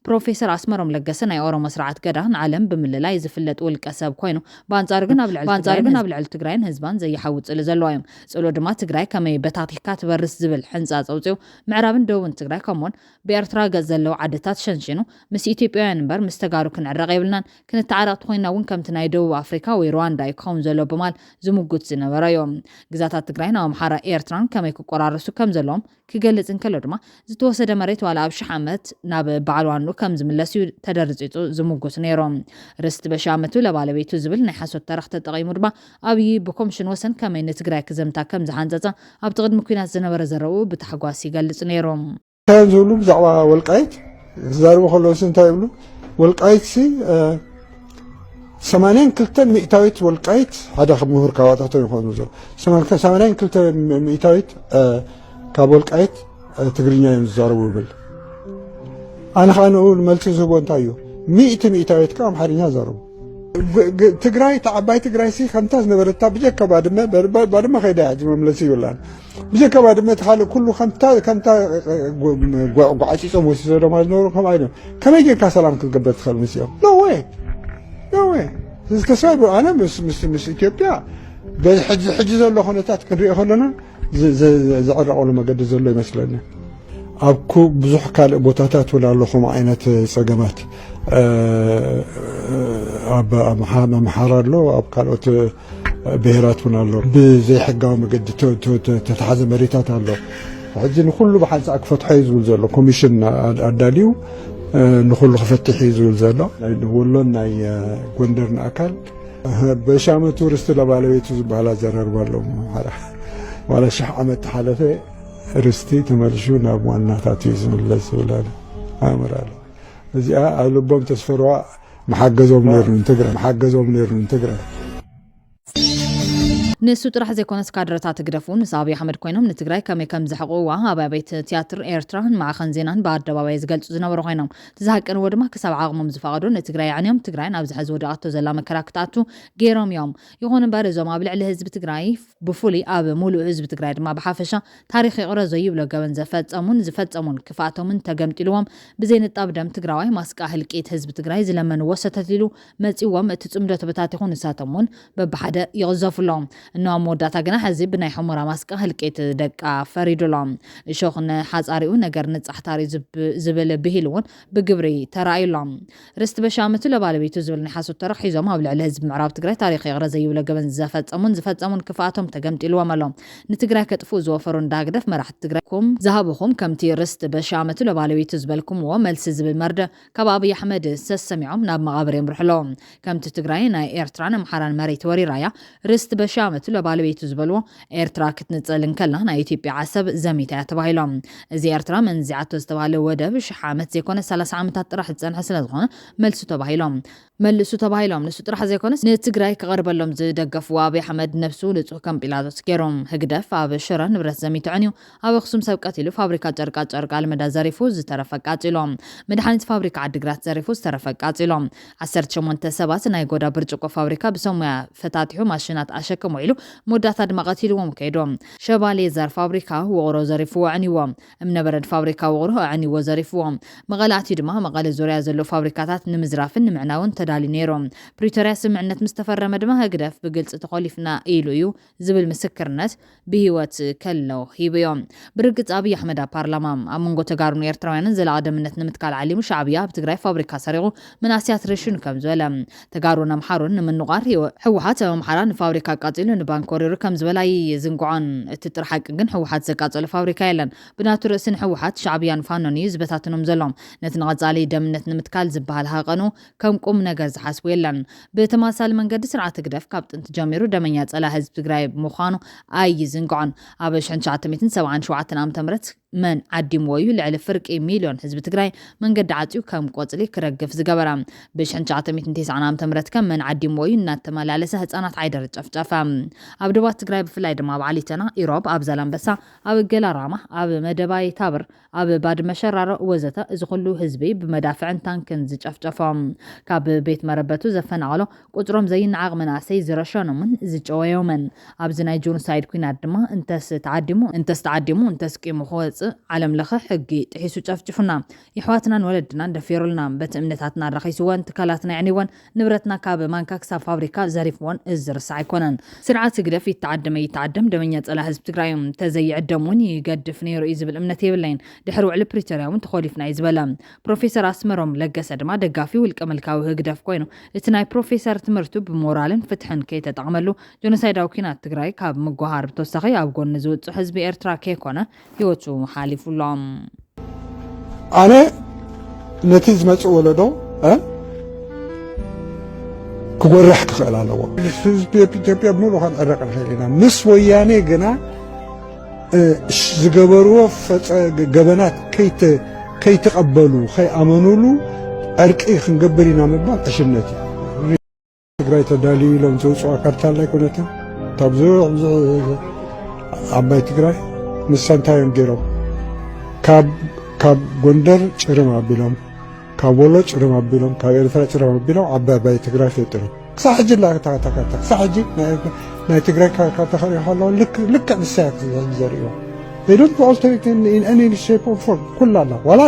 ፕሮፌሰር ኣስመሮም ለገሰ ናይ ኦሮሞ ስርዓት ገዳ ንዓለም ብምልላይ ዝፍለጥ ውልቀ ሰብ ኮይኑ ብኣንጻሩ ግን ኣብ ልዕሊ ትግራይን ህዝባን ዘይሓውፅሉ ዘለዋ እዮም። ጽሎ ድማ ትግራይ ከመይ በታቲካ ትበርስ ዝብል ሕንፃፅ ኣውፅኡ ምዕራብን ደቡብን ትግራይ ከምኡውን ብኤርትራ ገጽ ዘለዉ ዓድታት ሸንሽኑ ምስ ኢትዮጵያውያን እምበር ምስ ተጋሩ ክንዕረቕ የብልናን ክንተዓረቕቲ ኮይና እውን ከምቲ ናይ ደቡብ ኣፍሪካ ወይ ሩዋንዳ እዩ ክኸውን ዘሎ ብማል ዝምጉት ዝነበረ እዮም። ግዛታት ትግራይን ኣብ ኣምሓራ ኤርትራን ከመይ ክቆራረሱ ከም ዘለዎም ክገልጽ እንከሎ ድማ ዝተወሰደ መሬት ዋላ ኣብ 1000 ዓመት ናብ በዓል ዋኑ ከም ዝምለስ እዩ ተደርፂጡ ዝምጉት ነይሮም። ርስቲ በሺ ዓመቱ ለባለቤቱ ዝብል ናይ ሓሶት ተረኽ ተጠቒሙ ድማ ኣብይ ብኮሚሽን ወሰን ከመይ ንትግራይ ክዘምታ ከም ዝሓንፀፀ ኣብቲ ቅድሚ ኩናት ዝነበረ ዘረቡ ብታሕጓስ ይገልጽ ነይሮም። ከም ዝብሉ ብዛዕባ ወልቃይት ዝዛረቡ ከለዉ እንታይ ይብሉ ወልቃይት 82 مئتاويت والقايت هذا مهور كواطاتو يكونوا زو 82 مئتاويت كابول قايت تجرينيا يزاربوا بال أنا أقول ملتي زبون تايو 100 مئتاويت كام حرينيا زاربوا تجراي تعباي تجراي سي خمتاز نبرتا بجك بعد ما خيدا عجم ملسي ولا بجك بعد ما تحالو كله خمتا قعاشي صوم سيرو ما نورو كم عينو كم يجي كسلام كقبت خل مسيو نو واي تسايب انا مش إثيوبيا حجز له خنتات كنري خلنا زعرقوا لما قد زلوا يمثلنا أبكو بزح كال بوتاتات ولا لهم عينة صقمات أب محرر له أب كالوت بهرات له بزي حقهم قد تتحزم مريتات له حجن كله بحال أكفت حيز وزلوا كوميشن أداليو نخلو فتح حيز وزلوا نقولوا ناي كوندرنا أكل بشامة تورست لبالويتو زبالة زرر ولا شح عمت حلفه رستي تمرشون أبو الناتاتي زم الله سولاد أمراله إذا ألبهم تسفروا محجزهم نيرن تجرا ንሱ ጥራሕ ዘይኮነስ ካድረታት ትግደፉን ንሳቢ ኣሕመድ ኮይኖም ንትግራይ ከመይ ዝሕቁዋ ኣብ ቤት ቲያትር ኤርትራን ማዕኸን ዜናን በኣደባባይ ዝገልጹ ዝነበሩ ኮይኖም ትዝሃቅን ወድማ ክሳብ ዓቕሞም ዝፈቐዱ ንትግራይ ዓንዮም ትግራይን ኣብ ዝሕዚ ወዳቕቶ ዘላ መከራክታቱ ገይሮም እዮም ይኹን እምበር እዞም ኣብ ልዕሊ ህዝቢ ትግራይ ብፍሉይ ኣብ ሙሉእ ህዝቢ ትግራይ ድማ ብሓፈሻ ታሪክ ይቕረዞ ይብሎ ገበን ዝፈጸሙን ክፍኣቶምን ተገምጢልዎም ብዘይንጣብ ደም ትግራዋይ ማስቃ ህልቂት ህዝቢ ትግራይ ዝለመንዎ ሰተት ኢሉ መፂዎም እቲ ጽምዶ ተበታቲኹ ንሳቶም እውን በብሓደ ይቕዘፉሎም እኖም መወዳእታ ግና ሕዚ ብናይ ሕሙራ ማስቃ ህልቂት ደቃ ፈሪዱሎም እሾኽ ንሓፃሪኡ ነገር ንጻሕታሪ ዝብል ብሂል እውን ብግብሪ ተራእዩሎም ርስቲ በሻመቱ ለባለቤቱ ዝብል ናይ ሓሶት ተረኽ ሒዞም ኣብ ልዕሊ ህዝቢ ምዕራብ ትግራይ ታሪክ ይቕረዘ ይብሎ ገበን ዝፈጸሙን ክፍኣቶም ተገምጢልዎም ኣሎም ንትግራይ ከጥፍኡ ዝወፈሩ እንዳግደፍ መራሕቲ ትግራይ ኩም ዝሃብኹም ከምቲ ርስቲ በሻመቱ ለባለቤቱ ዝበልኩምዎ መልሲ ዝብል መርደ ካብ ኣብይ ኣሕመድ ሰሰሚዖም ናብ መቓብር የምርሕሎም ከምቲ ትግራይ ናይ ኤርትራን ኣምሓራን መሬት ወሪራያ ርስቲ በሻመቱ ለባለቤቱ ዝበልዎ ኤርትራ ክትንፅል እንከላ ናይ ኢትዮጵያ ዓሰብ ዘሚታ እያ ተባሂሎም እዚ ኤርትራ መንዚዓቶ ዝተባሃለ ወደብ 1000 ዓመት ዘይኮነ 30 ዓመታት ጥራሕ ዝፀንሐ ስለዝኾነ መልሱ ተባሂሎም ንሱ ጥራሕ ዘይኮነስ ንትግራይ ክቐርበሎም ዝደገፍዎ ኣብይ ኣሕመድ ነብሱ ንጹህ ከም ጲላጦስ ገይሮም ህግደፍ ኣብ ሽረ ንብረት ዘሚቱ ዕንዩ ኣብ ኣክሱም ሰብ ቀቲሉ ፋብሪካ ጨርቃ ኣልመዳ ዘሪፉ ዝተረፈ ቃፂሎም መድሓኒት ፋብሪካ ዓዲግራት ዘሪፉ ዝተረፈ ቃፂሎም 18 ሰባት ናይ ጎዳ ብርጭቆ ፋብሪካ ብሰሙያ ፈታቲሑ ማሽናት ኣሸከሙ ኢሉ መወዳእታ ድማ ቀቲልዎም ከይዶም ሸባሌ ዘር ፋብሪካ ውቕሮ ዘሪፍዎ ዕንይዎም እምነበረድ ፋብሪካ ውቕሮ ዕንይዎ ዘሪፍዎም መቐላእቲ ድማ መቐለ ዙርያ ዘሎ ፋብሪካታት ንምዝራፍን ንምዕናውን ተዳሊ ነይሮም ፕሪቶሪያ ስምዕነት ምስ ተፈረመ ድማ ህግደፍ ብግልፂ ተኸሊፍና ኢሉ እዩ ዝብል ምስክርነት ብሂወት ከለው ሂብዮም ብርግፅ ኣብይ ኣሕመድ ፓርላማ ኣብ መንጎ ተጋሩን ኤርትራውያንን ዘላቒ ደምነት ንምትካል ዓሊሙ ሻዕብያ ኣብ ትግራይ ፋብሪካ ሰሪቑ መናእስያት ርሽን ከም ዝበለ ተጋሩን ኣምሓሩን ንምንቋር ሕወሓት ኣብ ኣምሓራ ንፋብሪካ ቃፂሉ ንባንክ ወሪሩ ከም ዝበላይ ዝንግዖን እቲ ጥርሓቅ ግን ሕወሓት ዘቃፀለ ፋብሪካ የለን ብናቱ ርእስን ሕወሓት ሻዕብያን ፋኖን እዩ ዝበታትኖም ዘሎም ነቲ ንቐፃሊ ደምነት ንምትካል ዝበሃል ሃቐኑ ከም ቁም ነገር ዝሓስቡ የለን ብተመሳሳሊ መንገዲ ስርዓት ግደፍ ካብ ጥንቲ ጀሚሩ ደመኛ ፀላ ህዝቢ ትግራይ ምዃኑ ኣይዝንግዖን ኣብ 1977 ዓ.ም من عديم ويو لعل فرق مليون حزب تجري من قد عطيو كم قتلي كرجف زجبرة بشحن شعتميت انتيس عنا تمرت كم من عديم ويو نتمال على سهت أنا تعيدر تفجفة أبدوات تجري بفلايد ما بعلي تنا إيراب أبزلم بس أب الجلارامة أب مدباي تابر أب بعد مشرر وزته زخلو حزبي بمدافع تانكن زجفجفة كاب بيت مربتو زفن على قطرم زين عغم ناسي زرشانو من زجويومن أبزناي جونسايد كوين عدما انت تعدمو انت سكيمو خوات عالم لخ حقي تحسو تشفجفنا يحواتنا نولدنا ندفيرلنا بتأمنتاتنا رخيسوان تكالاتنا يعنيوان نبرتنا كاب مانكاكسا فابريكا زاريفوان الزرس عيكونان سرعة تقدف يتعدم دمينيات على حزب تقرايم تزي عدمون يقدف نيرو إيزب الأمنتي باللين دحرو على بريتوريا وانتخوليفنا إيزبالا بروفيسور أسمرهم لقاسد ما دقافي والكملكاو هقدف كوينو اتناي بروفيسور تمرتو بمورالن فتحن كي تتعملو جونسايداو كينات تقراي كاب مقوهار بتوسخي أبقون نزود حزب إرترا كيكونا يوتو حالف اللهم أنا نتيجة مسؤولة دو كورح كخيل على وقت السوزبيا بنقول خان أرق الخيلنا مس وياني جنا زجبروا جبنات كي تقبلوا خي أمنوا له أرك خنقبلنا من بعض عشنتي ትግራይ ተዳልዩ ኢሎም ዘውፅኦ ካርታ ላይ ኩነትን ታብዙ ዓባይ ትግራይ ምሳንታዮም ገይሮም ካብ ጎንደር ጭርም ኣቢሎም ካብ ወሎ ጭርም ኣቢሎም ካብ ኤርትራ ጭርም ኣቢሎም ዓባይ ትግራይ ፈጢሮም ክሳብ ሕጂ ላታካርታ ክሳብ ሕጂ ናይ ትግራይ ካርታ ከሪኡ ከለዎ ልክዕ ንሳያ ዘርእዎ They don't alter it in any shape or form. كلنا ولا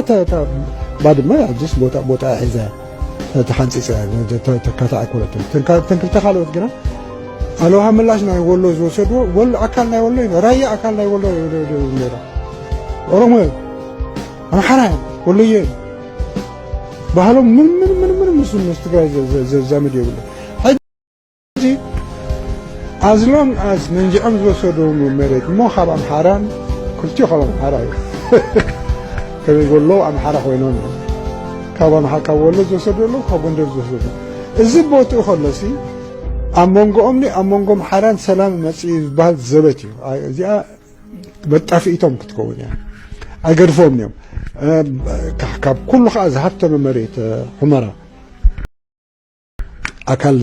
بعد ما يعجز بوتا حزة تحنسيس تكاتع كلته تنكر تخلوت كنا قالوا هم لاش نا يقولوا زوجته ولا أكلنا يقولوا رايا أكلنا يقولوا ليرا أرمي أنا حرام ولا يه بحالهم من مستقاي زامد يقولوا هذي as long as ننجي أم زوجته مريت مو خبام حرام كلتي خلاص حرام كان يقول له أم حرام وينون كابان حكا ولا زوجته له كابون در زوجته الزبوت أخلصي أمونغو أمني أمونغو حرام سلام مسيح بعد زبتي زي بتعرفيتهم كتكون يعني أقرفهم يوم كاب كل خاز حتى من مريت حمرة أكل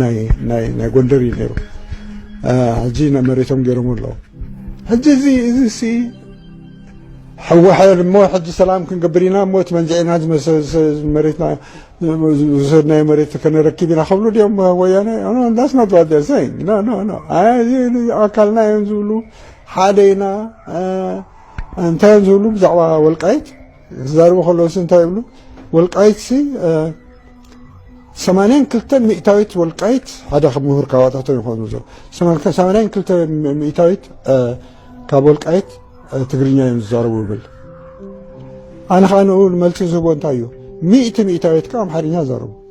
ناي قندري نيرو هجينا مريتهم جرموا الله هجي زي سي هو حال مو حج سلام كن قبرينا موت من جينا مريتنا وزرنا مريت كنا ركبنا خبلو اليوم ويانا أنا that's not what they're saying no أكلنا ينزلوا حالينا أنت ينزلوا بزعوا والقيت زاروا خلوس أنت يقولوا والقيت سي 80 كلتا مئتاويت والقيت هذا خمهور كواتاتو يخونو زو 80 كلتا مئتاويت كابول قيت تقرينيا يمزارو بل أنا خانو أقول ملتي زبون تايو 100 مئتاويت كام حرينيا زارو